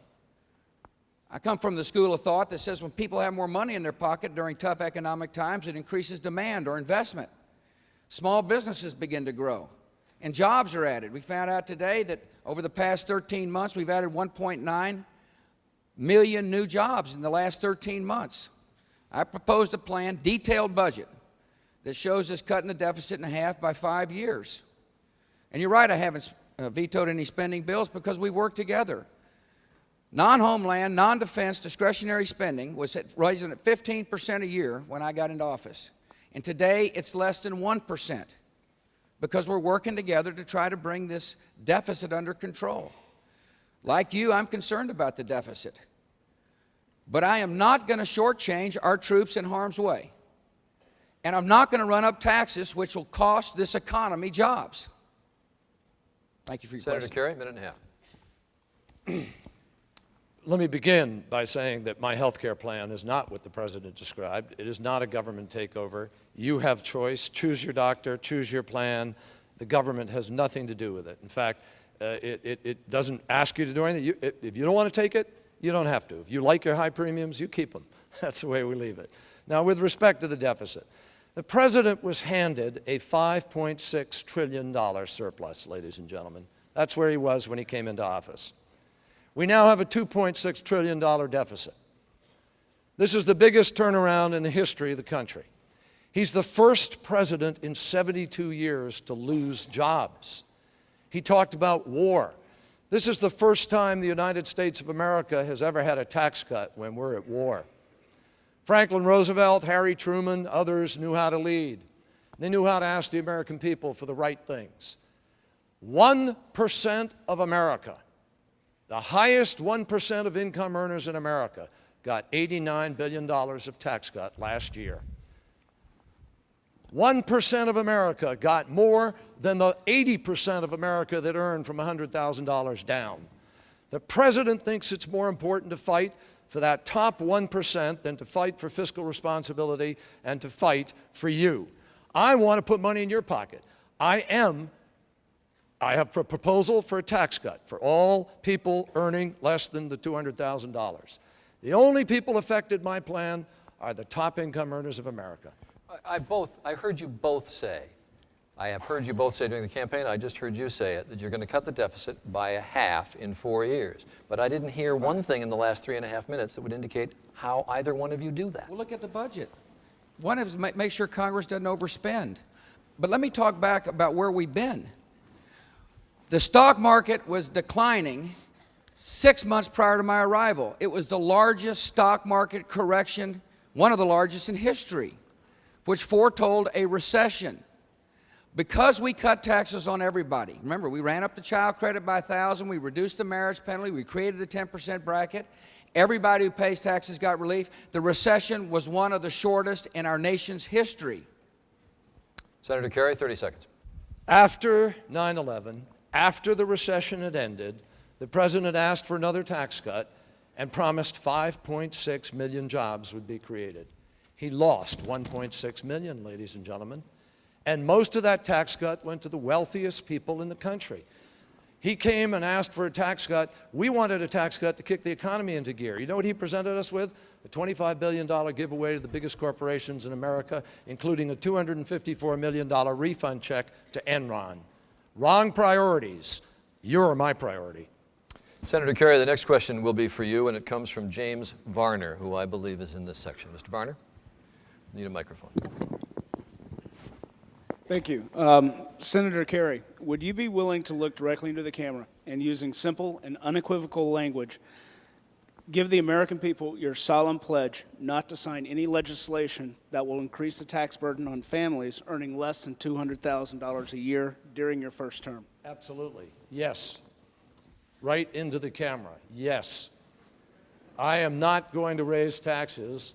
I come from the school of thought that says when people have more money in their pocket during tough economic times, it increases demand or investment. Small businesses begin to grow, and jobs are added. We found out today that over the past 13 months, we've added 1.9 million new jobs in the last 13 months. I proposed a plan, detailed budget, that shows us cutting the deficit in half by 5 years. And you're right, I haven't vetoed any spending bills because we work together. Non-homeland, non-defense discretionary spending was rising at 15% a year when I got into office. And today, it's less than 1% because we're working together to try to bring this deficit under control. Like you, I'm concerned about the deficit. But I am not going to shortchange our troops in harm's way. And I'm not going to run up taxes, which will cost this economy jobs. Thank you for your question. Senator Kerry, minute and a half. let me begin by saying that my health care plan is not what the President described. It is not a government takeover. You have choice. Choose your doctor, choose your plan. The government has nothing to do with it. In fact, it doesn't ask you to do anything. If you don't want to take it, you don't have to. If you like your high premiums, you keep them. That's the way we leave it. Now, with respect to the deficit, the President was handed a $5.6 trillion surplus, ladies and gentlemen. That's where he was when he came into office. We now have a $2.6 trillion deficit. This is the biggest turnaround in the history of the country. He's the first president in 72 years to lose jobs. He talked about war. This is the first time the United States of America has ever had a tax cut when we're at war. Franklin Roosevelt, Harry Truman, others knew how to lead. They knew how to ask the American people for the right things. 1% of America, the highest 1% of income earners in America, got $89 billion of tax cut last year. 1% of America got more than the 80% of America that earned from $100,000 down. The President thinks it's more important to fight for that top 1% than to fight for fiscal responsibility and to fight for you. I want to put money in your pocket. I have a proposal for a tax cut for all people earning less than the $200,000. The only people affected by my plan are the top income earners of America. I heard you both say, I have heard you both say during the campaign, I just heard you say it, that you're going to cut the deficit by a half in 4 years. But I didn't hear one thing in the last 3.5 minutes that would indicate how either one of you do that. Well, look at the budget. One is make sure Congress doesn't overspend. But let me talk back about where we've been. The stock market was declining 6 months prior to my arrival. It was the largest stock market correction, one of the largest in history, which foretold a recession. Because we cut taxes on everybody. Remember, we ran up the child credit by 1,000, we reduced the marriage penalty, we created the 10% bracket. Everybody who pays taxes got relief. The recession was one of the shortest in our nation's history. Senator Kerry, 30 seconds. After 9/11, after the recession had ended, the President asked for another tax cut and promised 5.6 million jobs would be created. He lost 1.6 million, ladies and gentlemen. And most of that tax cut went to the wealthiest people in the country. He came and asked for a tax cut. We wanted a tax cut to kick the economy into gear. You know what he presented us with? A $25 billion giveaway to the biggest corporations in America, including a $254 million refund check to Enron. Wrong priorities. You're my priority. Senator Kerry, the next question will be for you, and it comes from James Varner, who I believe is in this section. Mr. Varner, need a microphone. Thank you. Senator Kerry, would you be willing to look directly into the camera and using simple and unequivocal language, give the American people your solemn pledge not to sign any legislation that will increase the tax burden on families earning less than $200,000 a year during your first term? Absolutely. Yes. Right into the camera. Yes. I am not going to raise taxes.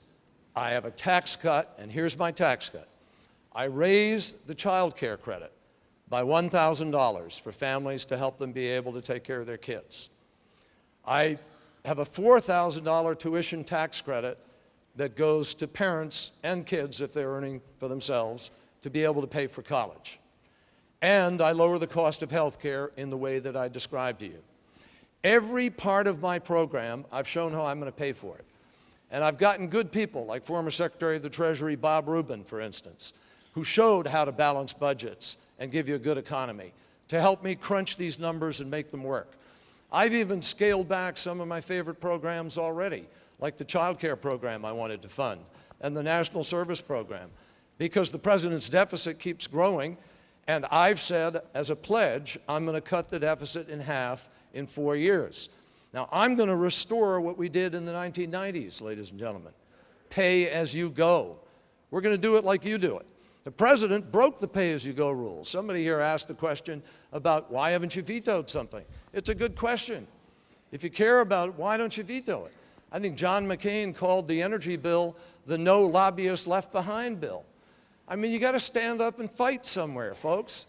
I have a tax cut, and here's my tax cut. I raised the child care credit by $1,000 for families to help them be able to take care of their kids. I have a $4,000 tuition tax credit that goes to parents and kids, if they're earning for themselves, to be able to pay for college. And I lower the cost of health care in the way that I described to you. Every part of my program, I've shown how I'm going to pay for it. And I've gotten good people, like former Secretary of the Treasury Bob Rubin, for instance, who showed how to balance budgets and give you a good economy, to help me crunch these numbers and make them work. I've even scaled back some of my favorite programs already, like the child care program I wanted to fund and the National Service Program, because the President's deficit keeps growing, and I've said as a pledge, I'm going to cut the deficit in half in 4 years. Now, I'm going to restore what we did in the 1990s, ladies and gentlemen. Pay as you go. We're going to do it like you do it. The President broke the pay-as-you-go rule. Somebody here asked the question about why haven't you vetoed something? It's a good question. If you care about it, why don't you veto it? I think John McCain called the energy bill the no lobbyist left behind bill. I mean, you got to stand up and fight somewhere, folks.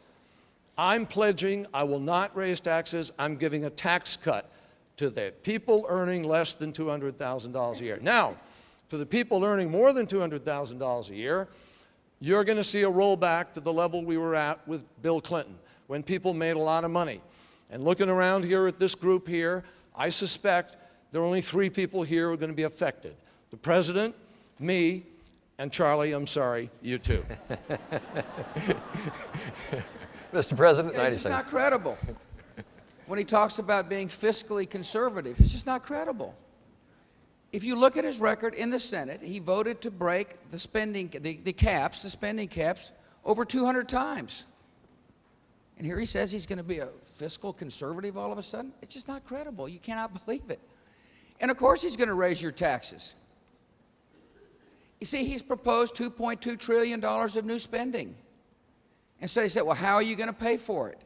I'm pledging I will not raise taxes. I'm giving a tax cut to the people earning less than $200,000 a year. Now, for the people earning more than $200,000 a year, you're going to see a rollback to the level we were at with Bill Clinton, when people made a lot of money. And looking around here at this group here, I suspect there are only 3 people here who are going to be affected: the president, me, and Charlie, I'm sorry, you too. Mr. President, 90 It's just not seconds. credible. When he talks about being fiscally conservative, it's just not credible. If you look at his record in the Senate, he voted to break the spending caps, over 200 times. And here he says he's going to be a fiscal conservative all of a sudden. It's just not credible. You cannot believe it. And of course he's going to raise your taxes. You see, he's proposed $2.2 trillion of new spending. And so they said, well, how are you going to pay for it?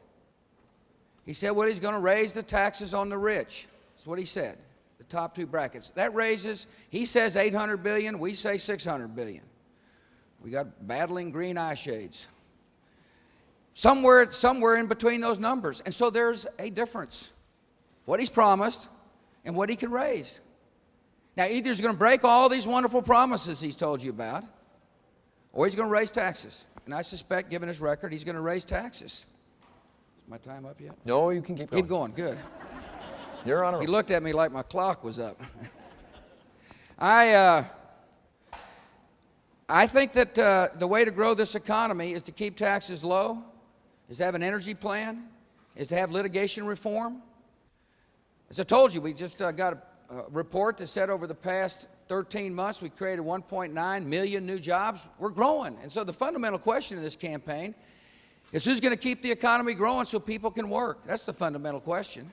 He said, well, he's going to raise the taxes on the rich. That's what he said, the top 2 brackets. That raises, he says $800 billion, we say $600 billion. We got battling green eye shades. Somewhere in between those numbers. And so there's a difference. What he's promised and what he can raise. Now, either he's going to break all these wonderful promises he's told you about, or he's going to raise taxes. And I suspect, given his record, he's going to raise taxes. Is my time up yet? No, you can keep going. Keep going, good. You're on a He roll. looked at me like my clock was up. I think that the way to grow this economy is to keep taxes low, is to have an energy plan, is to have litigation reform. As I told you, we just got a report that said over the past 13 months we created 1.9 million new jobs. We're growing. And so the fundamental question in this campaign is who's going to keep the economy growing so people can work? That's the fundamental question.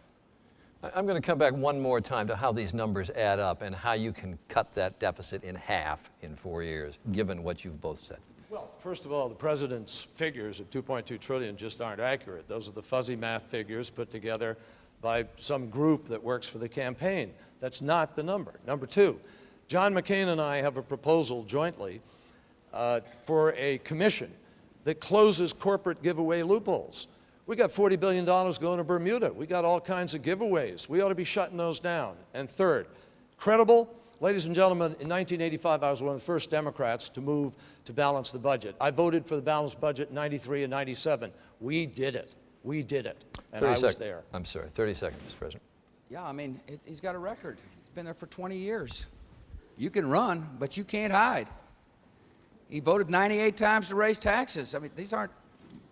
I'm going to come back one more time to how these numbers add up and how you can cut that deficit in half in 4 years, given what you've both said. Well, first of all, the president's figures of $2.2 trillion just aren't accurate. Those are the fuzzy math figures put together by some group that works for the campaign. That's not the number. Number 2, John McCain and I have a proposal jointly for a commission that closes corporate giveaway loopholes. We got $40 billion going to Bermuda. We got all kinds of giveaways. We ought to be shutting those down. And third, credible. Ladies and gentlemen, in 1985, I was one of the first Democrats to move to balance the budget. I voted for the balanced budget in 93 and 97. We did it. We did it. And I was there. I'm sorry, 30 seconds, Mr. President. Yeah, I mean, he's got a record. He's been there for 20 years. You can run, but you can't hide. He voted 98 times to raise taxes. I mean, these aren't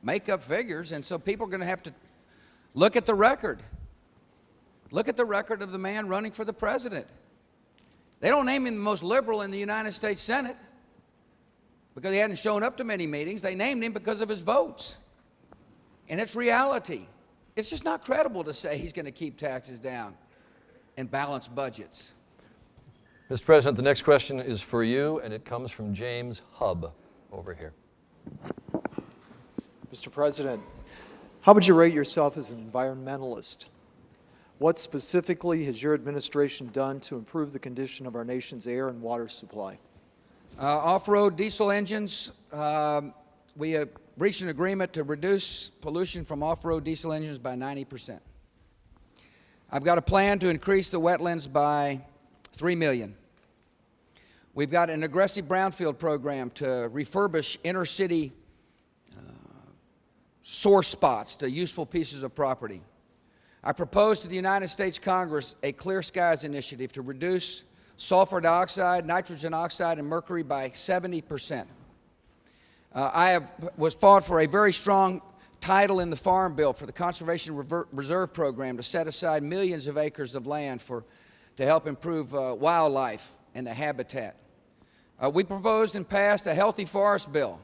make-up figures, and so people are going to have to look at the record. Look at the record of the man running for the president. They don't name him the most liberal in the United States Senate because he hadn't shown up to many meetings. They named him because of his votes. And it's reality. It's just not credible to say he's going to keep taxes down and balance budgets. Mr. President, the next question is for you, and it comes from James Hubb over here. Mr. President, how would you rate yourself as an environmentalist? What specifically has your administration done to improve the condition of our nation's air and water supply? Off-road diesel engines, we have reached an agreement to reduce pollution from off-road diesel engines by 90%. I've got a plan to increase the wetlands by 3 million. We've got an aggressive brownfield program to refurbish inner-city sore spots to useful pieces of property. I propose to the United States Congress a Clear Skies initiative to reduce sulfur dioxide, nitrogen oxide, and mercury by 70%. Was fought for a very strong title in the Farm Bill for the Conservation Reserve Program to set aside millions of acres of land to help improve wildlife and the habitat. We proposed and passed a Healthy Forest Bill,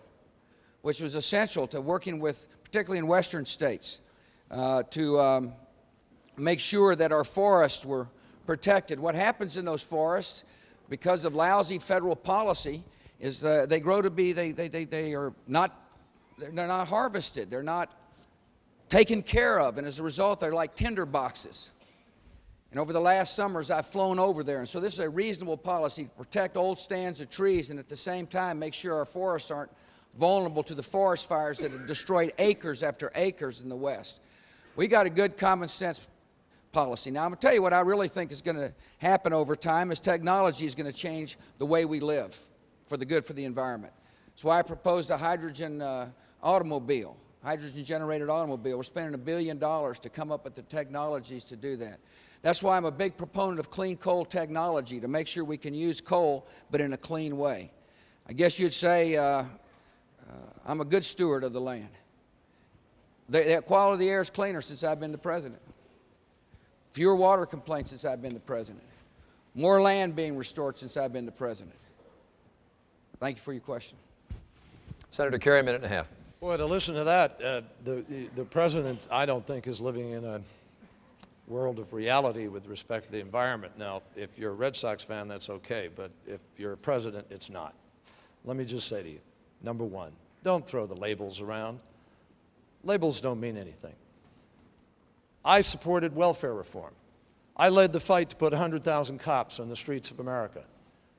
which was essential to working with, particularly in western states, to make sure that our forests were protected. What happens in those forests, because of lousy federal policy, is they grow to be, they're not harvested, they're not taken care of, and as a result, they're like tinder boxes. And over the last summers, I've flown over there, and so this is a reasonable policy to protect old stands of trees and at the same time make sure our forests aren't vulnerable to the forest fires that have destroyed acres after acres in the West. We got a good common sense policy. Now, I'm going to tell you what I really think is going to happen over time is technology is going to change the way we live for the good for the environment. That's why I proposed a hydrogen automobile, hydrogen-generated automobile. We're spending $1 billion to come up with the technologies to do that. That's why I'm a big proponent of clean coal technology, to make sure we can use coal, but in a clean way. I guess you'd say I'm a good steward of the land. The quality of the air is cleaner since I've been the president. Fewer water complaints since I've been the president. More land being restored since I've been the president. Thank you for your question. Senator Kerry, a minute and a half. Boy, to listen to that, the president, I don't think, is living in a world of reality with respect to the environment. Now, if you're a Red Sox fan, that's okay, but if you're a president, it's not. Let me just say to you, number one, don't throw the labels around. Labels don't mean anything. I supported welfare reform. I led the fight to put 100,000 cops on the streets of America.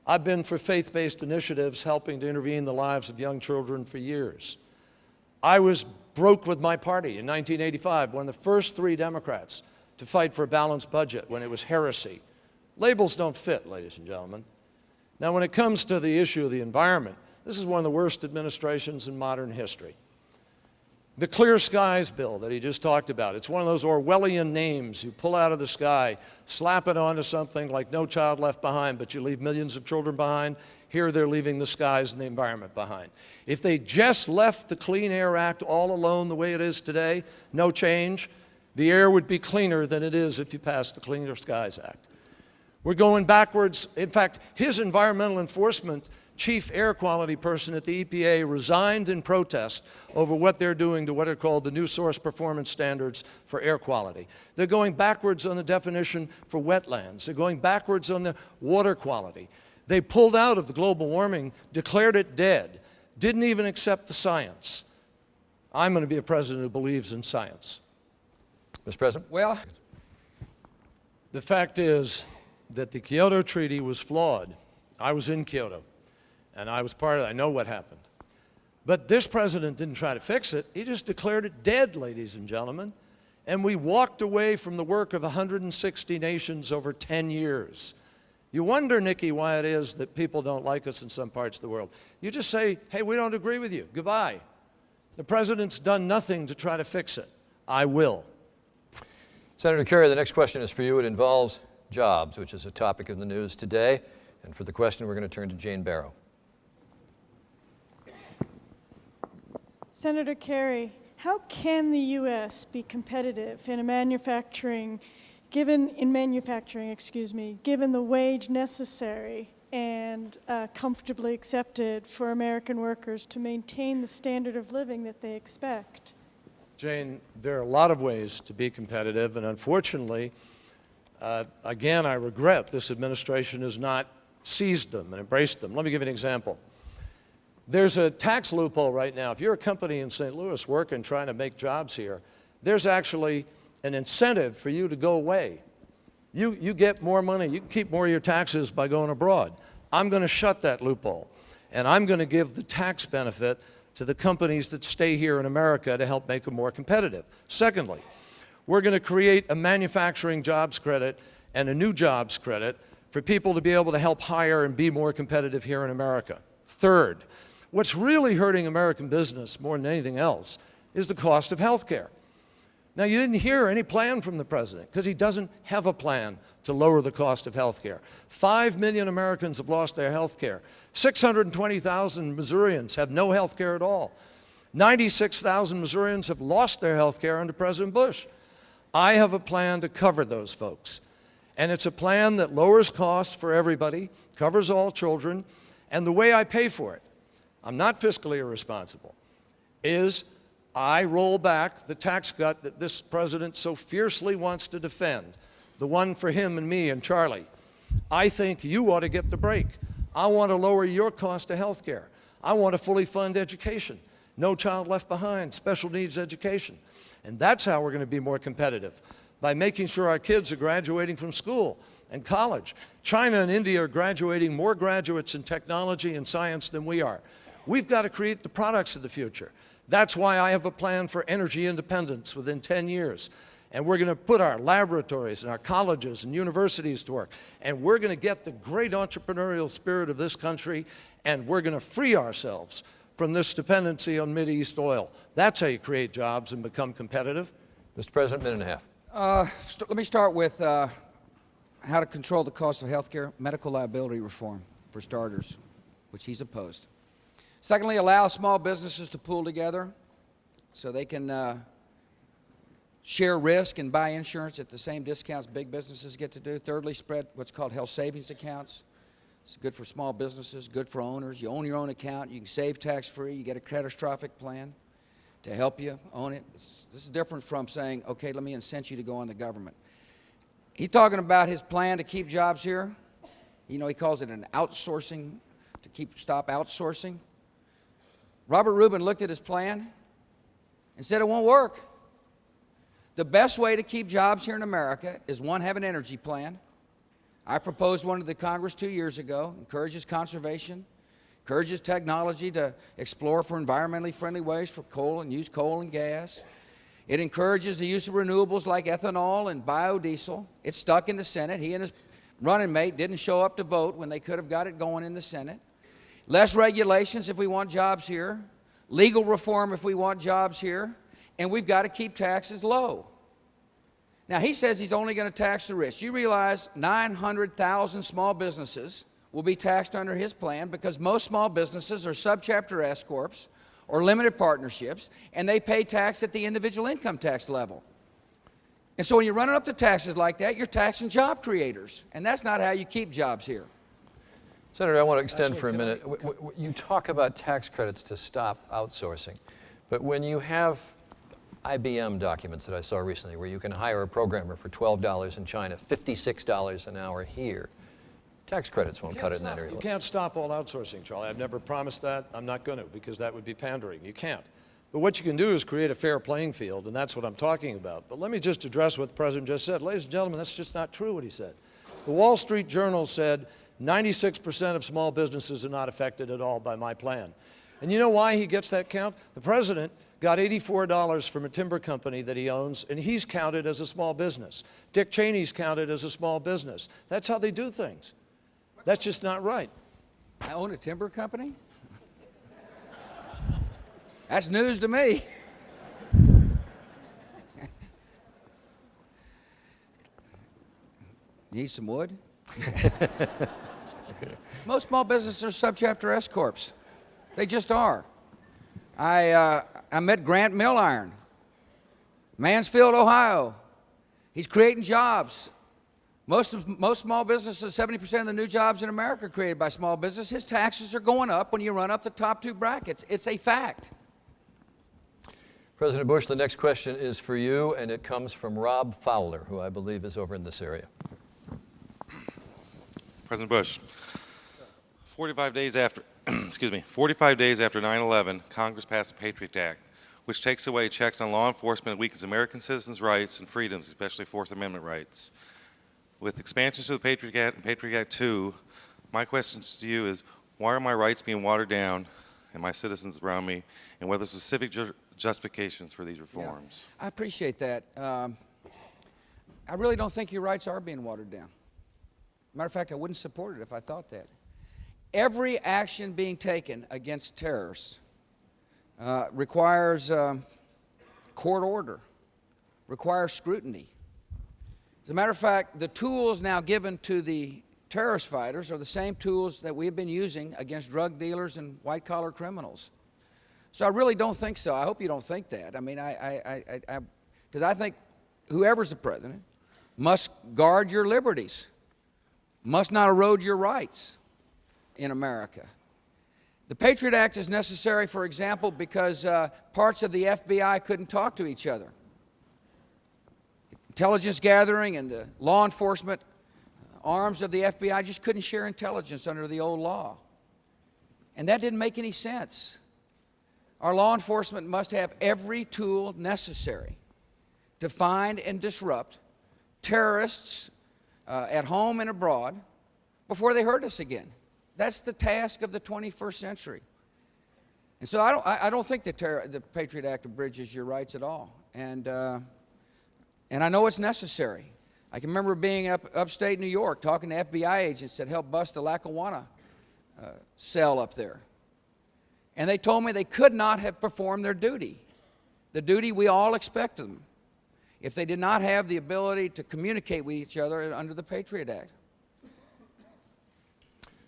I've been for faith-based initiatives helping to intervene in the lives of young children for years. I was broke with my party in 1985, one of the first 3 Democrats to fight for a balanced budget when it was heresy. Labels don't fit, ladies and gentlemen. Now, when it comes to the issue of the environment, this is one of the worst administrations in modern history. The Clear Skies bill that he just talked about, it's one of those Orwellian names you pull out of the sky, slap it onto something like No Child Left Behind, but you leave millions of children behind. Here they're leaving the skies and the environment behind. If they just left the Clean Air Act all alone the way it is today, no change, the air would be cleaner than it is if you pass the Cleaner Skies Act. We're going backwards. In fact, his environmental enforcement chief air quality person at the EPA resigned in protest over what they're doing to what are called the new source performance standards for air quality. They're going backwards on the definition for wetlands. They're going backwards on the water quality. They pulled out of the global warming, declared it dead, didn't even accept the science. I'm going to be a president who believes in science. Mr. President? Well, the fact is that the Kyoto Treaty was flawed. I was in Kyoto, and I was part of it. I know what happened. But this president didn't try to fix it. He just declared it dead, ladies and gentlemen. And we walked away from the work of 160 nations over 10 years. You wonder, Nikki, why it is that people don't like us in some parts of the world. You just say, hey, we don't agree with you. Goodbye. The president's done nothing to try to fix it. I will. Senator Kerry, the next question is for you. It involves jobs, which is a topic of the news today. And for the question, we're going to turn to Jane Barrow. Senator Kerry, how can the U.S. be competitive in manufacturing, given the wage necessary and comfortably accepted for American workers to maintain the standard of living that they expect? Jane, there are a lot of ways to be competitive, and unfortunately, again, I regret this administration has not seized them and embraced them. Let me give you an example. There's a tax loophole right now. If you're a company in St. Louis working, trying to make jobs here, there's actually an incentive for you to go away. You get more money. You can keep more of your taxes by going abroad. I'm going to shut that loophole, and I'm going to give the tax benefit to the companies that stay here in America to help make them more competitive. Secondly, we're going to create a manufacturing jobs credit and a new jobs credit for people to be able to help hire and be more competitive here in America. Third, what's really hurting American business more than anything else is the cost of health care. Now, you didn't hear any plan from the president because he doesn't have a plan to lower the cost of health care. 5 million Americans have lost their health care. 620,000 Missourians have no health care at all. 96,000 Missourians have lost their health care under President Bush. I have a plan to cover those folks. And it's a plan that lowers costs for everybody, covers all children, and the way I pay for it, I'm not fiscally irresponsible, is I roll back the tax cut that this president so fiercely wants to defend, the one for him and me and Charlie. I think you ought to get the break. I want to lower your cost of health care. I want to fully fund education. No Child Left Behind, special needs education. And that's how we're going to be more competitive, by making sure our kids are graduating from school and college. China and India are graduating more graduates in technology and science than we are. We've got to create the products of the future. That's why I have a plan for energy independence within 10 years. And we're going to put our laboratories and our colleges and universities to work. And we're going to get the great entrepreneurial spirit of this country, and we're going to free ourselves from this dependency on Mideast oil. That's how you create jobs and become competitive. Mr. President, minute and a half. Let me start with how to control the cost of health care, medical liability reform, for starters, which he's opposed. Secondly, allow small businesses to pool together so they can share risk and buy insurance at the same discounts big businesses get to do. Thirdly, spread what's called health savings accounts. It's good for small businesses, good for owners. You own your own account. You can save tax-free. You get a catastrophic plan to help you own it. This is different from saying, okay, let me incent you to go on the government. He's talking about his plan to keep jobs here. You know, he calls it an outsourcing, to stop outsourcing. Robert Rubin looked at his plan and said it won't work. The best way to keep jobs here in America is, one, have an energy plan. I proposed one to the Congress 2 years ago, encourages conservation, encourages technology to explore for environmentally friendly ways for coal and use coal and gas. It encourages the use of renewables like ethanol and biodiesel. It's stuck in the Senate. He and his running mate didn't show up to vote when they could have got it going in the Senate. Less regulations if we want jobs here. Legal reform if we want jobs here. And we've got to keep taxes low. Now, he says he's only going to tax the rich. You realize 900,000 small businesses will be taxed under his plan because most small businesses are subchapter S corps or limited partnerships, and they pay tax at the individual income tax level. And so when you're running up the taxes like that, you're taxing job creators, and that's not how you keep jobs here. Senator, I want to extend for a minute. You talk about tax credits to stop outsourcing, but when you have IBM documents that I saw recently where you can hire a programmer for $12 in China, $56 an hour here, tax credits won't cut it in that area. You can't stop all outsourcing, Charlie. I've never promised that. I'm not going to, because that would be pandering. You can't. But what you can do is create a fair playing field, and that's what I'm talking about. But let me just address what the President just said. Ladies and gentlemen, that's just not true what he said. The Wall Street Journal said 96% of small businesses are not affected at all by my plan. And you know why he gets that count? The President got $84 from a timber company that he owns, and he's counted as a small business. Dick Cheney's counted as a small business. That's how they do things. That's just not right. I own a timber company? That's news to me. Need some wood? Most small businesses are subchapter S corps. They just are. I met Grant Milliron, Mansfield, Ohio. He's creating jobs. Most small businesses, 70% of the new jobs in America are created by small business. His taxes are going up when you run up the top two brackets. It's a fact. President Bush, the next question is for you, and it comes from Rob Fowler, who I believe is over in this area. President Bush, 45 days after 9/11, Congress passed the Patriot Act, which takes away checks on law enforcement and weakens American citizens' rights and freedoms, especially Fourth Amendment rights. With expansions to the Patriot Act and Patriot Act 2, my question to you is, why are my rights being watered down and my citizens around me, and what are the specific justifications for these reforms? Yeah, I appreciate that. I really don't think your rights are being watered down. Matter of fact, I wouldn't support it if I thought that. Every action being taken against terrorists requires court order, requires scrutiny. As a matter of fact, the tools now given to the terrorist fighters are the same tools that we've been using against drug dealers and white-collar criminals. So I really don't think so. I hope you don't think that. I mean, because I think whoever's the president must guard your liberties, must not erode your rights in America. The Patriot Act is necessary, for example, because parts of the FBI couldn't talk to each other. The intelligence gathering and the law enforcement arms of the FBI just couldn't share intelligence under the old law. And that didn't make any sense. Our law enforcement must have every tool necessary to find and disrupt terrorists at home and abroad before they hurt us again. That's the task of the 21st century. And so I don't think the Patriot Act abridges your rights at all. And And I know it's necessary. I can remember being upstate New York talking to FBI agents that helped bust the Lackawanna cell up there. And they told me they could not have performed their duty, the duty we all expect of them, if they did not have the ability to communicate with each other under the Patriot Act.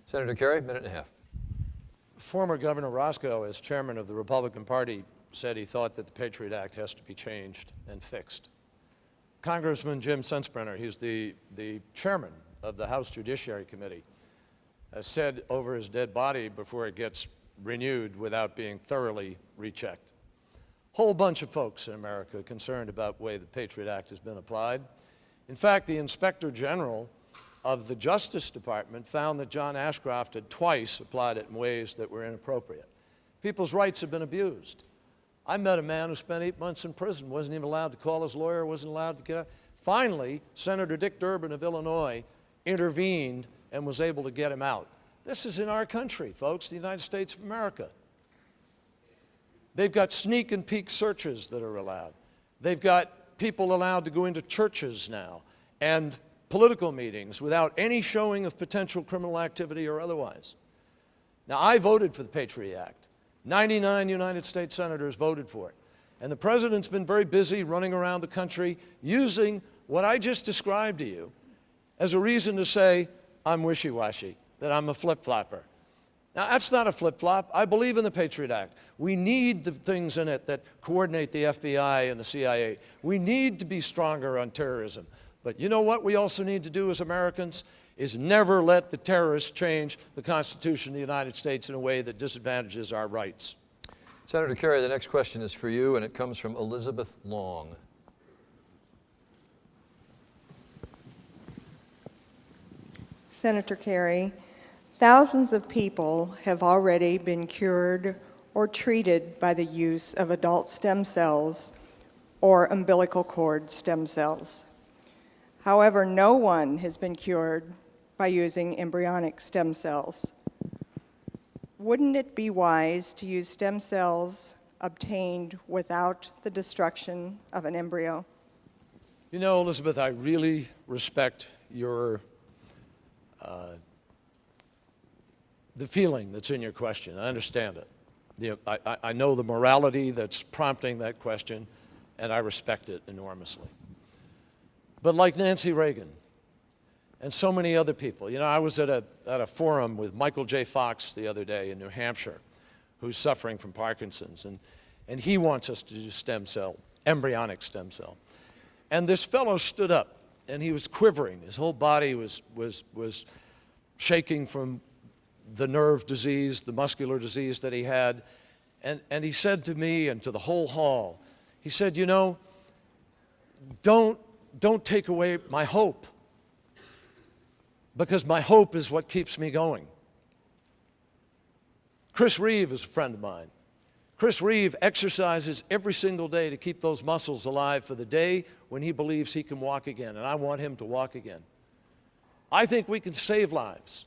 Senator Kerry, minute and a half. Former Governor Roscoe, as chairman of the Republican Party, said he thought that the Patriot Act has to be changed and fixed. Congressman Jim Sensenbrenner, he's the chairman of the House Judiciary Committee, has said over his dead body before it gets renewed without being thoroughly rechecked. Whole bunch of folks in America are concerned about the way the Patriot Act has been applied. In fact, the Inspector General of the Justice Department found that John Ashcroft had twice applied it in ways that were inappropriate. People's rights have been abused. I met a man who spent 8 months in prison, wasn't even allowed to call his lawyer, wasn't allowed to get out. Finally, Senator Dick Durbin of Illinois intervened and was able to get him out. This is in our country, folks, the United States of America. They've got sneak and peek searches that are allowed. They've got people allowed to go into churches now and political meetings without any showing of potential criminal activity or otherwise. Now, I voted for the Patriot Act. 99 United States senators voted for it. And the president's been very busy running around the country using what I just described to you as a reason to say, I'm wishy-washy, that I'm a flip-flopper. Now, that's not a flip-flop. I believe in the Patriot Act. We need the things in it that coordinate the FBI and the CIA. We need to be stronger on terrorism. But you know what we also need to do as Americans is never let the terrorists change the Constitution of the United States in a way that disadvantages our rights. Senator Kerry, the next question is for you, and it comes from Elizabeth Long. Senator Kerry, thousands of people have already been cured or treated by the use of adult stem cells or umbilical cord stem cells. However, no one has been cured by using embryonic stem cells. Wouldn't it be wise to use stem cells obtained without the destruction of an embryo? You know, Elizabeth, I really respect your the feeling that's in your question. I understand it. You know, I know the morality that's prompting that question, and I respect it enormously. But like Nancy Reagan and so many other people, you know, I was at a forum with Michael J. Fox the other day in New Hampshire, who's suffering from Parkinson's, and he wants us to do stem cell, embryonic stem cell. And this fellow stood up, and he was quivering. His whole body was shaking from the nerve disease, the muscular disease that he had. And he said to me and to the whole hall, he said, you know, don't take away my hope, because my hope is what keeps me going. Chris Reeve is a friend of mine. Chris Reeve exercises every single day to keep those muscles alive for the day when he believes he can walk again, and I want him to walk again. I think we can save lives.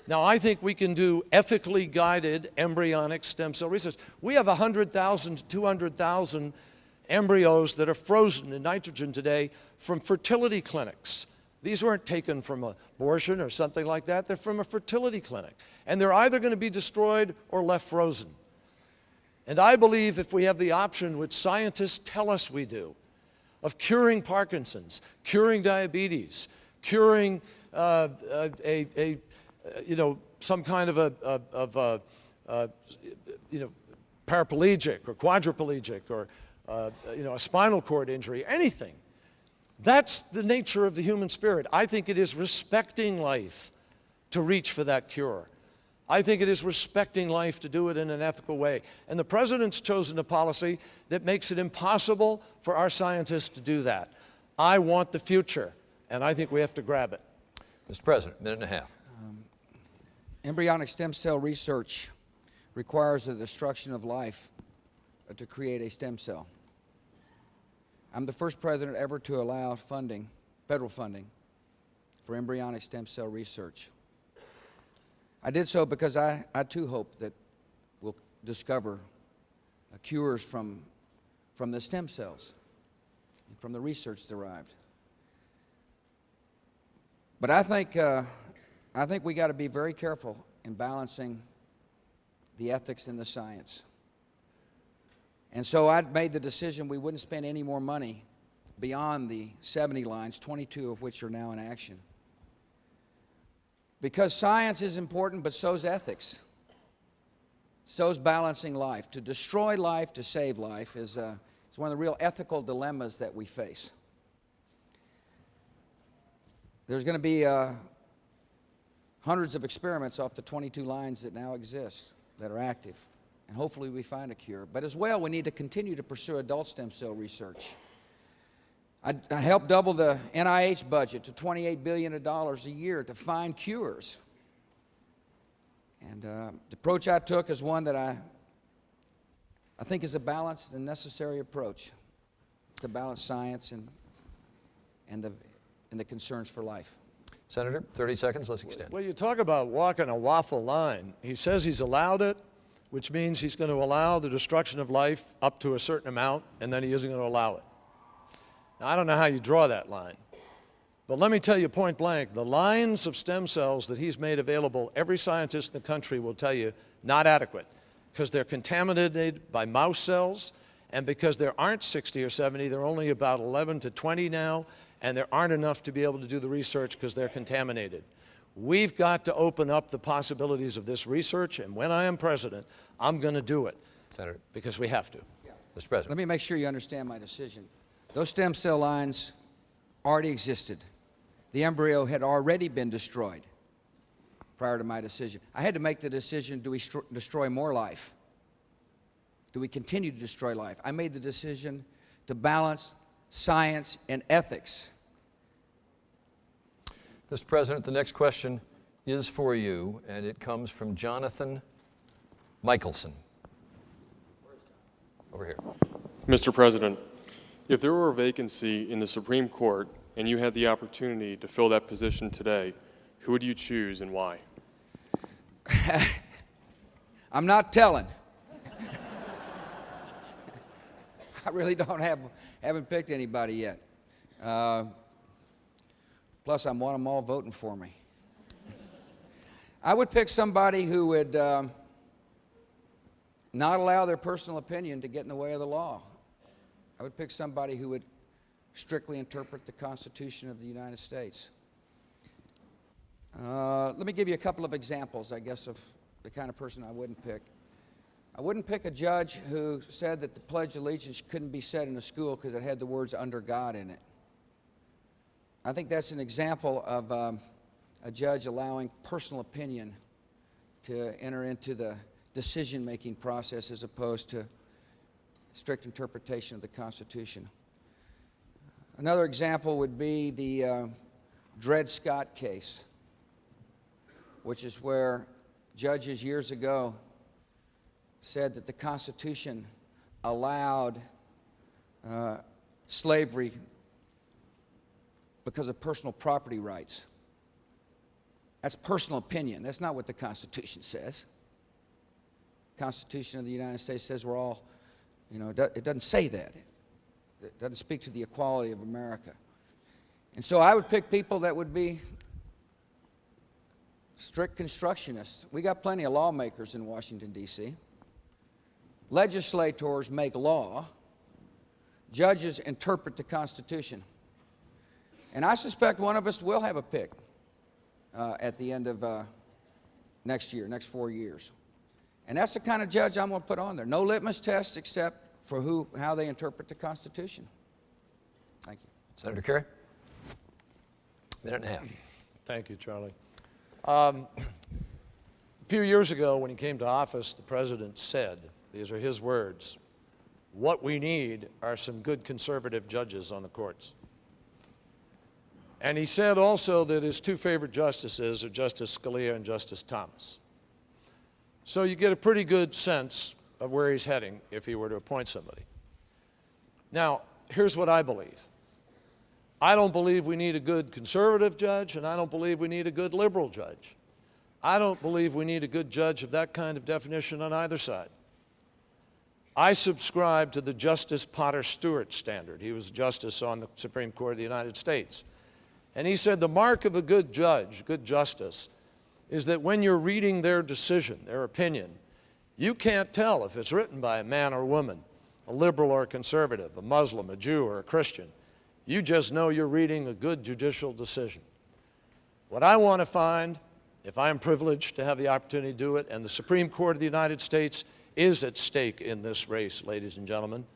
Now, I think we can do ethically guided embryonic stem cell research. We have 100,000 to 200,000 embryos that are frozen in nitrogen today from fertility clinics. These weren't taken from abortion or something like that. They're from a fertility clinic. And they're either going to be destroyed or left frozen. And I believe if we have the option, which scientists tell us we do, of curing Parkinson's, curing diabetes, curing some kind of a paraplegic or quadriplegic or a spinal cord injury, anything. That's the nature of the human spirit. I think it is respecting life to reach for that cure. I think it is respecting life to do it in an ethical way. And the president's chosen a policy that makes it impossible for our scientists to do that. I want the future, and I think we have to grab it. Mr. President, minute and a half. Embryonic stem cell research requires the destruction of life to create a stem cell. I'm the first president ever to allow funding, federal funding, for embryonic stem cell research. I did so because I too hope that we'll discover cures from the stem cells. from the research derived. But I think we got to be very careful in balancing the ethics and the science. And so I made the decision we wouldn't spend any more money beyond the 70 lines, 22 of which are now in action. Because science is important, but so's ethics. So's balancing life. To destroy life, to save life is one of the real ethical dilemmas that we face. There's going to be hundreds of experiments off the 22 lines that now exist that are active, and hopefully we find a cure. But as well, we need to continue to pursue adult stem cell research. I helped double the NIH budget to $28 billion a year to find cures. And the approach I took is one that I think is a balanced and necessary approach to balance science and the concerns for life. Senator, 30 seconds, let's extend. Well, you talk about walking a waffle line. He says he's allowed it, which means he's going to allow the destruction of life up to a certain amount, and then he isn't going to allow it. Now, I don't know how you draw that line, but let me tell you point blank, the lines of stem cells that he's made available, every scientist in the country will tell you, not adequate, because they're contaminated by mouse cells, and because there aren't 60 or 70, there are only about 11 to 20 now, and there aren't enough to be able to do the research because they're contaminated. We've got to open up the possibilities of this research, and when I am president, I'm going to do it, Senator, because we have to. Yeah. Mr. President. Let me make sure you understand my decision. Those stem cell lines already existed. The embryo had already been destroyed prior to my decision. I had to make the decision, do we destroy more life? Do we continue to destroy life? I made the decision to balance science and ethics. Mr. President, the next question is for you, and it comes from Jonathan Michelson. Over here. Mr. President, if there were a vacancy in the Supreme Court and you had the opportunity to fill that position today, who would you choose and why? I'm not telling. I really haven't picked anybody yet. Plus, I want them all voting for me. I would pick somebody who would not allow their personal opinion to get in the way of the law. I would pick somebody who would strictly interpret the Constitution of the United States. Let me give you a couple of examples, I guess, of the kind of person I wouldn't pick. I wouldn't pick a judge who said that the Pledge of Allegiance couldn't be said in a school because it had the words "under God" in it. I think that's an example of a judge allowing personal opinion to enter into the decision-making process as opposed to strict interpretation of the Constitution. Another example would be the Dred Scott case, which is where judges years ago said that the Constitution allowed slavery because of personal property rights. That's personal opinion. That's not what the Constitution says. The Constitution of the United States says we're all, it doesn't say that. It doesn't speak to the equality of America. And so I would pick people that would be strict constructionists. We got plenty of lawmakers in Washington, D.C. Legislators make law. Judges interpret the Constitution. And I suspect one of us will have a pick at the end of next 4 years. And that's the kind of judge I'm going to put on there. No litmus tests except for how they interpret the Constitution. Thank you. Senator Kerry? Minute and a half. Thank you, Charlie. A few years ago, when he came to office, the president said, these are his words, "What we need are some good conservative judges on the courts." And he said also that his two favorite justices are Justice Scalia and Justice Thomas. So you get a pretty good sense of where he's heading if he were to appoint somebody. Now, here's what I believe. I don't believe we need a good conservative judge, and I don't believe we need a good liberal judge. I don't believe we need a good judge of that kind of definition on either side. I subscribe to the Justice Potter Stewart standard. He was a justice on the Supreme Court of the United States. And he said the mark of a good judge, good justice, is that when you're reading their decision, their opinion, you can't tell if it's written by a man or a woman, a liberal or a conservative, a Muslim, a Jew, or a Christian. You just know you're reading a good judicial decision. What I want to find, if I'm privileged to have the opportunity to do it, and the Supreme Court of the United States is at stake in this race, ladies and gentlemen,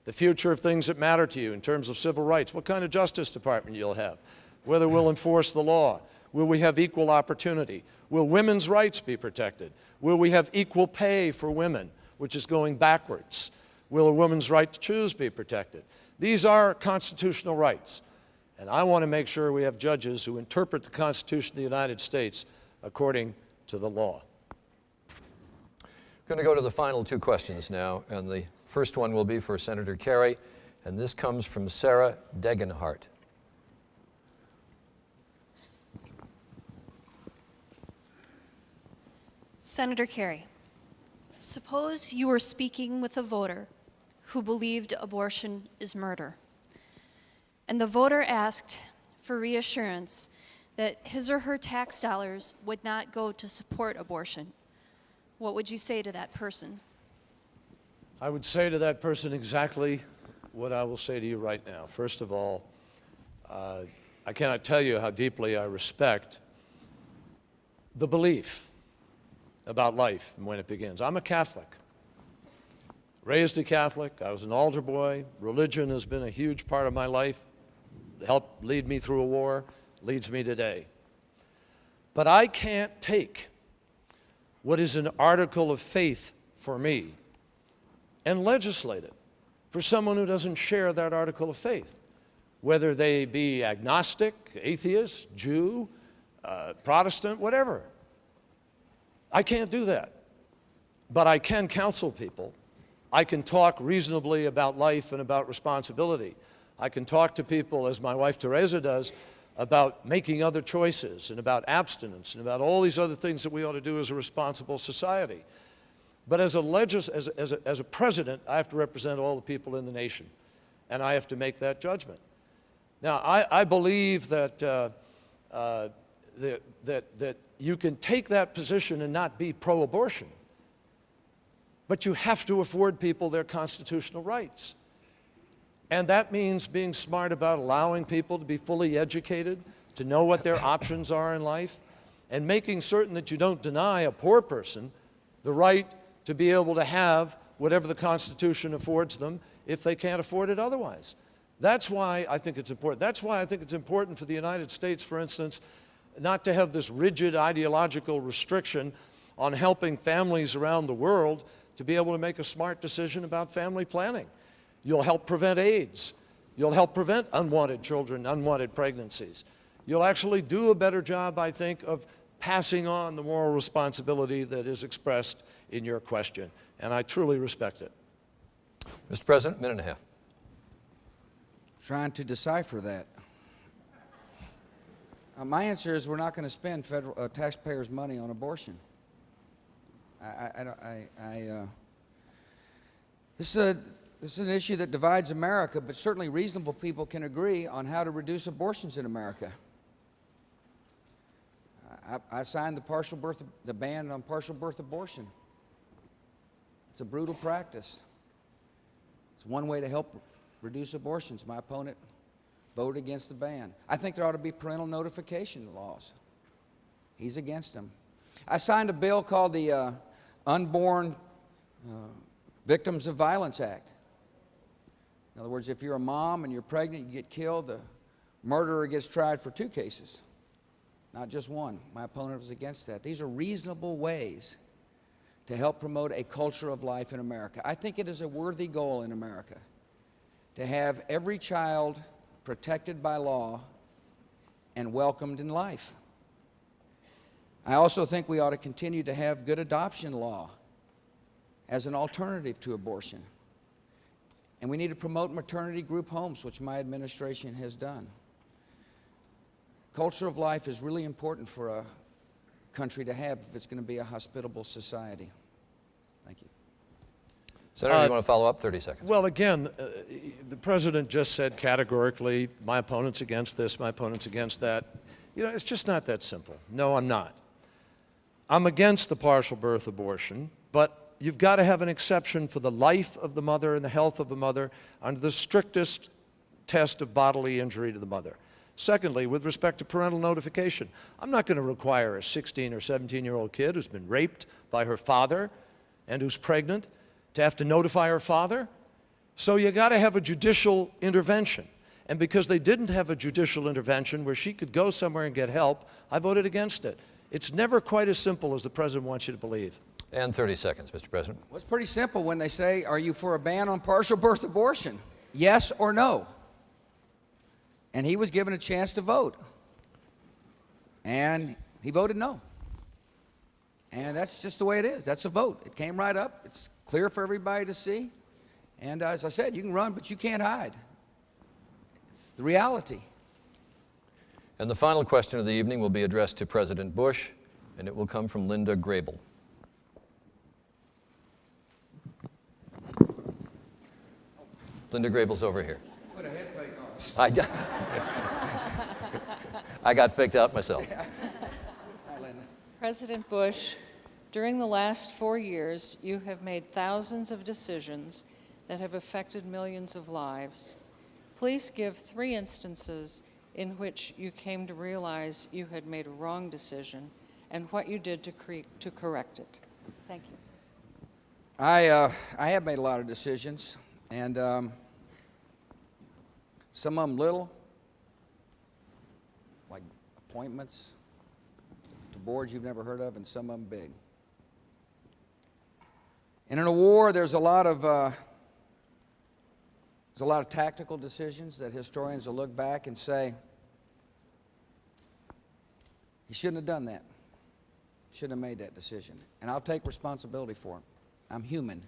the future of things that matter to you in terms of civil rights, what kind of Justice Department you'll have, whether we'll enforce the law, will we have equal opportunity, will women's rights be protected, will we have equal pay for women, which is going backwards, will a woman's right to choose be protected? These are constitutional rights, and I want to make sure we have judges who interpret the Constitution of the United States according to the law. Going to go to the final two questions now, and the first one will be for Senator Kerry, and this comes from Sarah Degenhart. Senator Kerry, suppose you were speaking with a voter who believed abortion is murder, and the voter asked for reassurance that his or her tax dollars would not go to support abortion. What would you say to that person? I would say to that person exactly what I will say to you right now. First of all, I cannot tell you how deeply I respect the belief about life and when it begins. I'm a Catholic, raised a Catholic. I was an altar boy. Religion has been a huge part of my life, helped lead me through a war, leads me today. But I can't take what is an article of faith for me and legislate it for someone who doesn't share that article of faith, whether they be agnostic, atheist, Jew, Protestant, whatever. I can't do that. But I can counsel people. I can talk reasonably about life and about responsibility. I can talk to people, as my wife Teresa does, about making other choices and about abstinence and about all these other things that we ought to do as a responsible society. But as a president, I have to represent all the people in the nation, and I have to make that judgment. Now, I believe that that you can take that position and not be pro-abortion, but you have to afford people their constitutional rights. And that means being smart about allowing people to be fully educated, to know what their options are in life, and making certain that you don't deny a poor person the right to be able to have whatever the Constitution affords them if they can't afford it otherwise. That's why I think it's important. That's why I think it's important for the United States, for instance, not to have this rigid ideological restriction on helping families around the world to be able to make a smart decision about family planning. You'll help prevent AIDS. You'll help prevent unwanted children, unwanted pregnancies. You'll actually do a better job, I think, of passing on the moral responsibility that is expressed in your question, and I truly respect it. Mr. President, minute and a half. Trying to decipher that. My answer is we're not going to spend federal taxpayers' money on abortion. This is an issue that divides America, but certainly reasonable people can agree on how to reduce abortions in America. I signed the ban on partial birth abortion. It's a brutal practice. It's one way to help reduce abortions. My opponent voted against the ban. I think there ought to be parental notification laws. He's against them. I signed a bill called the Unborn Victims of Violence Act. In other words, if you're a mom and you're pregnant, you get killed, the murderer gets tried for 2 cases, not just one. My opponent was against that. These are reasonable ways to help promote a culture of life in America. I think it is a worthy goal in America to have every child protected by law and welcomed in life. I also think we ought to continue to have good adoption law as an alternative to abortion. And we need to promote maternity group homes, which my administration has done. Culture of life is really important for a country to have if it's going to be a hospitable society. Thank you. Senator, you want to follow up? 30 seconds. Well, again, the president just said categorically, my opponent's against this, my opponent's against that. You know, it's just not that simple. No, I'm not. I'm against the partial birth abortion, but you've got to have an exception for the life of the mother and the health of the mother under the strictest test of bodily injury to the mother. Secondly, with respect to parental notification, I'm not going to require a 16 or 17-year-old kid who's been raped by her father and who's pregnant to have to notify her father. So you got to have a judicial intervention. And because they didn't have a judicial intervention where she could go somewhere and get help, I voted against it. It's never quite as simple as the president wants you to believe. And 30 seconds, Mr. President. Well, it's pretty simple when they say, are you for a ban on partial birth abortion? Yes or no? And he was given a chance to vote. And he voted no. And that's just the way it is. That's a vote. It came right up. It's clear for everybody to see. And as I said, you can run, but you can't hide. It's the reality. And the final question of the evening will be addressed to President Bush, and it will come from Linda Grable. Linda Grable's over here. Put a head fake on us. I got faked out myself. President Bush, during the last 4 years, you have made thousands of decisions that have affected millions of lives. Please give 3 instances in which you came to realize you had made a wrong decision and what you did to correct it. Thank you. I have made a lot of decisions, and some of them little, like appointments to boards you've never heard of, and some of them big. And in a war, there's a lot of tactical decisions that historians will look back and say, he shouldn't have done that. Shouldn't have made that decision. And I'll take responsibility for it. I'm human.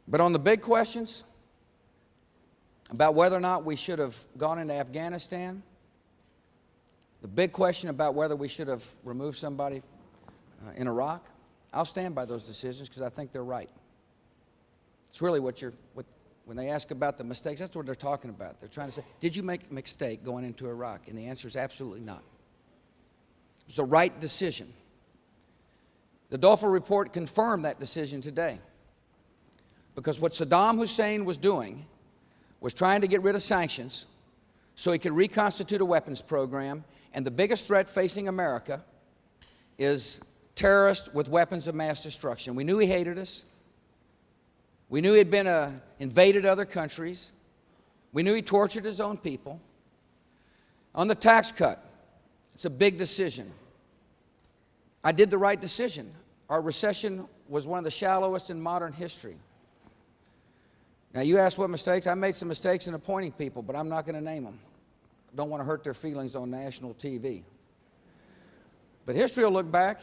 But on the big questions about whether or not we should have gone into Afghanistan, the big question about whether we should have removed somebody in Iraq, I'll stand by those decisions because I think they're right. It's really when they ask about the mistakes, that's what they're talking about. They're trying to say, did you make a mistake going into Iraq? And the answer is absolutely not. It was the right decision. The Dulfer report confirmed that decision today. Because what Saddam Hussein was doing was trying to get rid of sanctions so he could reconstitute a weapons program, and the biggest threat facing America is terrorists with weapons of mass destruction. We knew he hated us. We knew he had been invaded other countries. We knew he tortured his own people. On the tax cut, it's a big decision. I did the right decision. Our recession was one of the shallowest in modern history. Now, you asked what mistakes. I made some mistakes in appointing people, but I'm not going to name them. I don't want to hurt their feelings on national TV. But history will look back,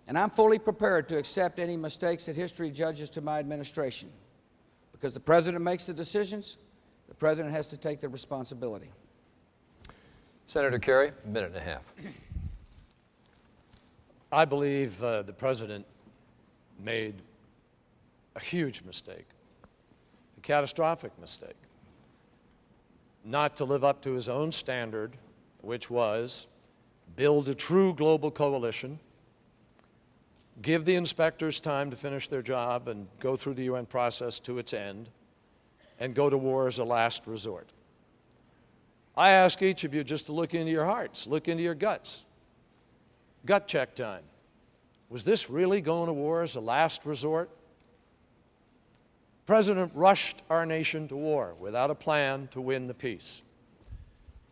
and I'm fully prepared to accept any mistakes that history judges to my administration. Because the president makes the decisions, the president has to take the responsibility. Senator Kerry, a minute and a half. I believe the president made a huge mistake, a catastrophic mistake, not to live up to his own standard, which was build a true global coalition, give the inspectors time to finish their job and go through the UN process to its end, and go to war as a last resort. I ask each of you just to look into your hearts, look into your guts. Gut check time. Was this really going to war as a last resort? The president rushed our nation to war without a plan to win the peace.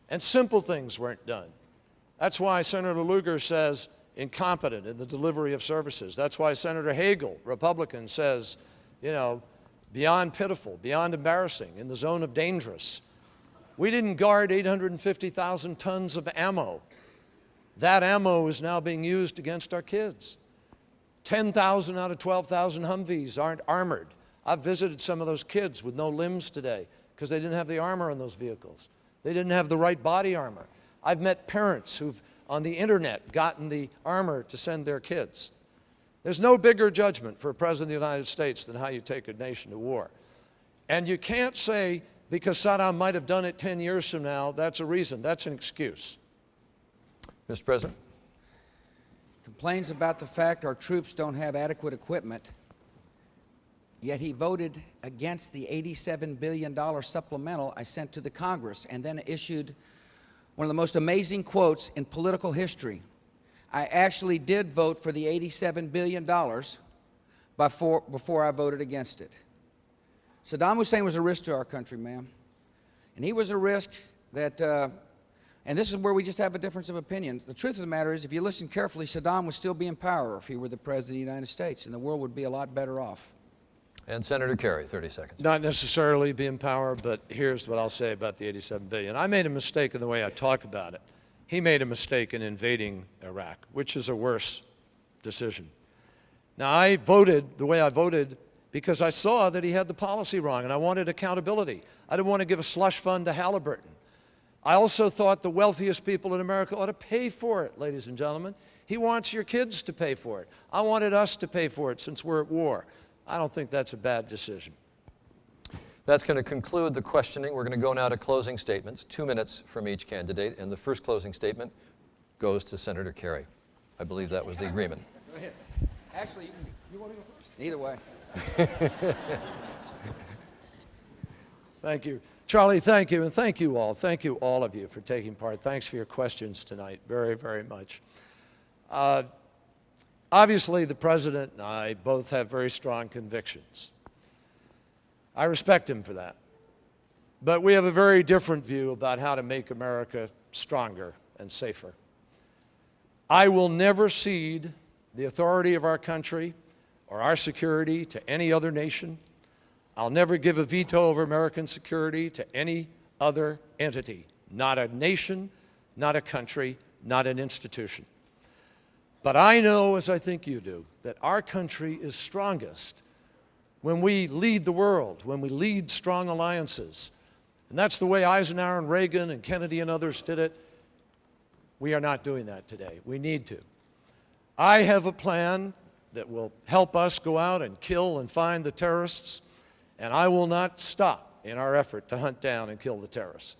And simple things weren't done. That's why Senator Lugar says incompetent in the delivery of services. That's why Senator Hagel, Republican, says, you know, beyond pitiful, beyond embarrassing, in the zone of dangerous. We didn't guard 850,000 tons of ammo. That ammo is now being used against our kids. 10,000 out of 12,000 Humvees aren't armored. I've visited some of those kids with no limbs today because they didn't have the armor in those vehicles. They didn't have the right body armor. I've met parents who've, on the internet, gotten the armor to send their kids. There's no bigger judgment for a president of the United States than how you take a nation to war. And you can't say, because Saddam might have done it 10 years from now, that's a reason. That's an excuse. Mr. President? Complains about the fact our troops don't have adequate equipment, yet he voted against the $87 billion supplemental I sent to the Congress and then issued one of the most amazing quotes in political history. I actually did vote for the $87 billion before I voted against it. Saddam Hussein was a risk to our country, ma'am. And he was a risk that, and this is where we just have a difference of opinion. The truth of the matter is, if you listen carefully, Saddam would still be in power if he were the President of the United States, and the world would be a lot better off. And Senator Kerry, 30 seconds. Not necessarily be in power, but here's what I'll say about the $87 billion. I made a mistake in the way I talk about it. He made a mistake in invading Iraq, which is a worse decision. Now, I voted the way I voted because I saw that he had the policy wrong, and I wanted accountability. I didn't want to give a slush fund to Halliburton. I also thought the wealthiest people in America ought to pay for it, ladies and gentlemen. He wants your kids to pay for it. I wanted us to pay for it since we're at war. I don't think that's a bad decision. That's going to conclude the questioning. We're going to go now to closing statements, 2 minutes from each candidate. And the first closing statement goes to Senator Kerry. I believe that was the agreement. Go ahead. Actually, you want to go first? Either way. Thank you. Charlie, thank you, and thank you all. Thank you, all of you, for taking part. Thanks for your questions tonight, very, very much. Obviously, the President and I both have very strong convictions. I respect him for that. But we have a very different view about how to make America stronger and safer. I will never cede the authority of our country or our security to any other nation. I'll never give a veto over American security to any other entity, not a nation, not a country, not an institution. But I know, as I think you do, that our country is strongest when we lead the world, when we lead strong alliances. And that's the way Eisenhower and Reagan and Kennedy and others did it. We are not doing that today. We need to. I have a plan that will help us go out and kill and find the terrorists, and I will not stop in our effort to hunt down and kill the terrorists.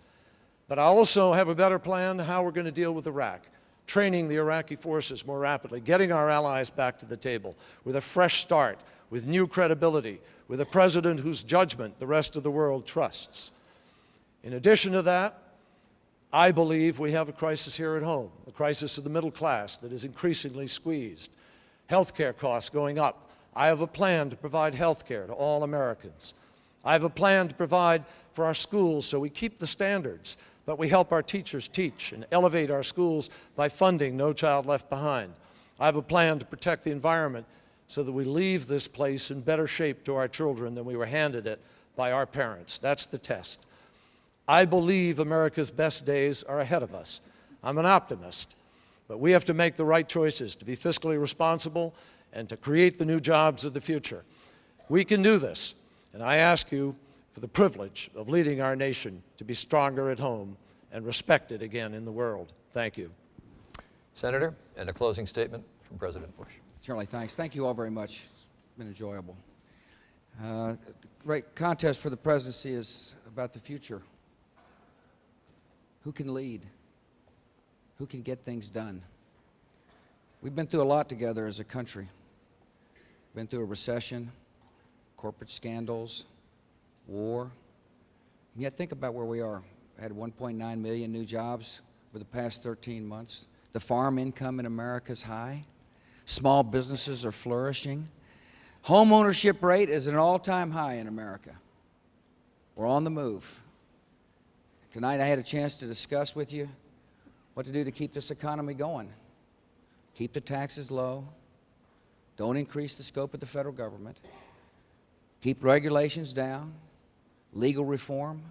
But I also have a better plan how we're going to deal with Iraq, training the Iraqi forces more rapidly, getting our allies back to the table with a fresh start, with new credibility, with a president whose judgment the rest of the world trusts. In addition to that, I believe we have a crisis here at home, a crisis of the middle class that is increasingly squeezed. Healthcare costs going up. I have a plan to provide health care to all Americans. I have a plan to provide for our schools so we keep the standards, but we help our teachers teach and elevate our schools by funding No Child Left Behind. I have a plan to protect the environment so that we leave this place in better shape to our children than we were handed it by our parents. That's the test. I believe America's best days are ahead of us. I'm an optimist, but we have to make the right choices to be fiscally responsible and to create the new jobs of the future. We can do this, and I ask you for the privilege of leading our nation to be stronger at home and respected again in the world. Thank you. Senator, and a closing statement from President Bush. Charlie, thanks. Thank you all very much. It's been enjoyable. The great contest for the presidency is about the future. Who can lead? Who can get things done? We've been through a lot together as a country. Been through a recession, corporate scandals, war. And yet think about where we are. Had 1.9 million new jobs over the past 13 months. The farm income in America is high. Small businesses are flourishing. Home ownership rate is at an all-time high in America. We're on the move. Tonight I had a chance to discuss with you what to do to keep this economy going. Keep the taxes low. Don't increase the scope of the federal government. Keep regulations down. Legal reform.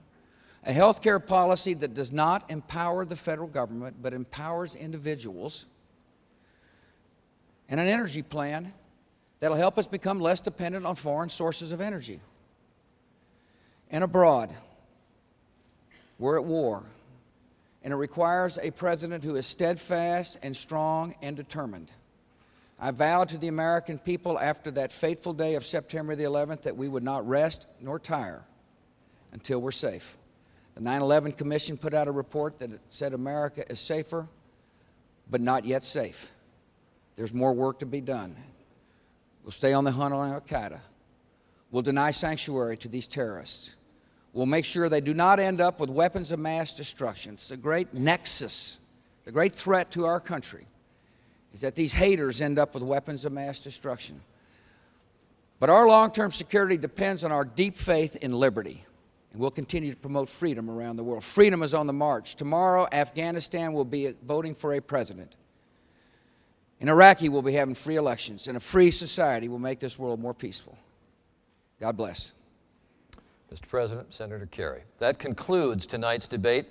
A health care policy that does not empower the federal government but empowers individuals. And an energy plan that'll help us become less dependent on foreign sources of energy. And abroad, we're at war, and it requires a president who is steadfast and strong and determined. I vowed to the American people after that fateful day of September the 11th that we would not rest nor tire until we're safe. The 9/11 Commission put out a report that said America is safer, but not yet safe. There's more work to be done. We'll stay on the hunt on al-Qaeda. We'll deny sanctuary to these terrorists. We'll make sure they do not end up with weapons of mass destruction. It's the great nexus, the great threat to our country is that these haters end up with weapons of mass destruction. But our long-term security depends on our deep faith in liberty, and we'll continue to promote freedom around the world. Freedom is on the march. Tomorrow, Afghanistan will be voting for a president. In Iraq, we'll be having free elections, and a free society will make this world more peaceful. God bless. Mr. President, Senator Kerry. That concludes tonight's debate.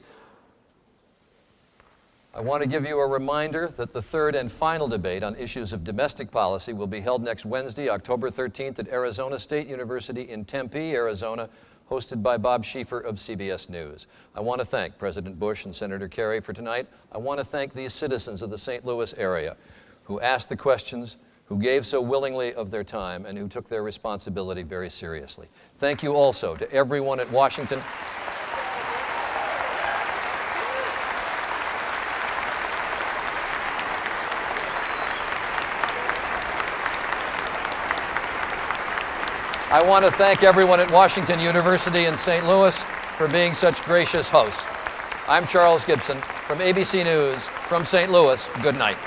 I want to give you a reminder that the third and final debate on issues of domestic policy will be held next Wednesday, October 13th at Arizona State University in Tempe, Arizona, hosted by Bob Schieffer of CBS News. I want to thank President Bush and Senator Kerry for tonight. I want to thank these citizens of the St. Louis area who asked the questions, who gave so willingly of their time, and who took their responsibility very seriously. Thank you also to everyone at Washington. I want to thank everyone at Washington University in St. Louis for being such gracious hosts. I'm Charles Gibson from ABC News from St. Louis. Good night.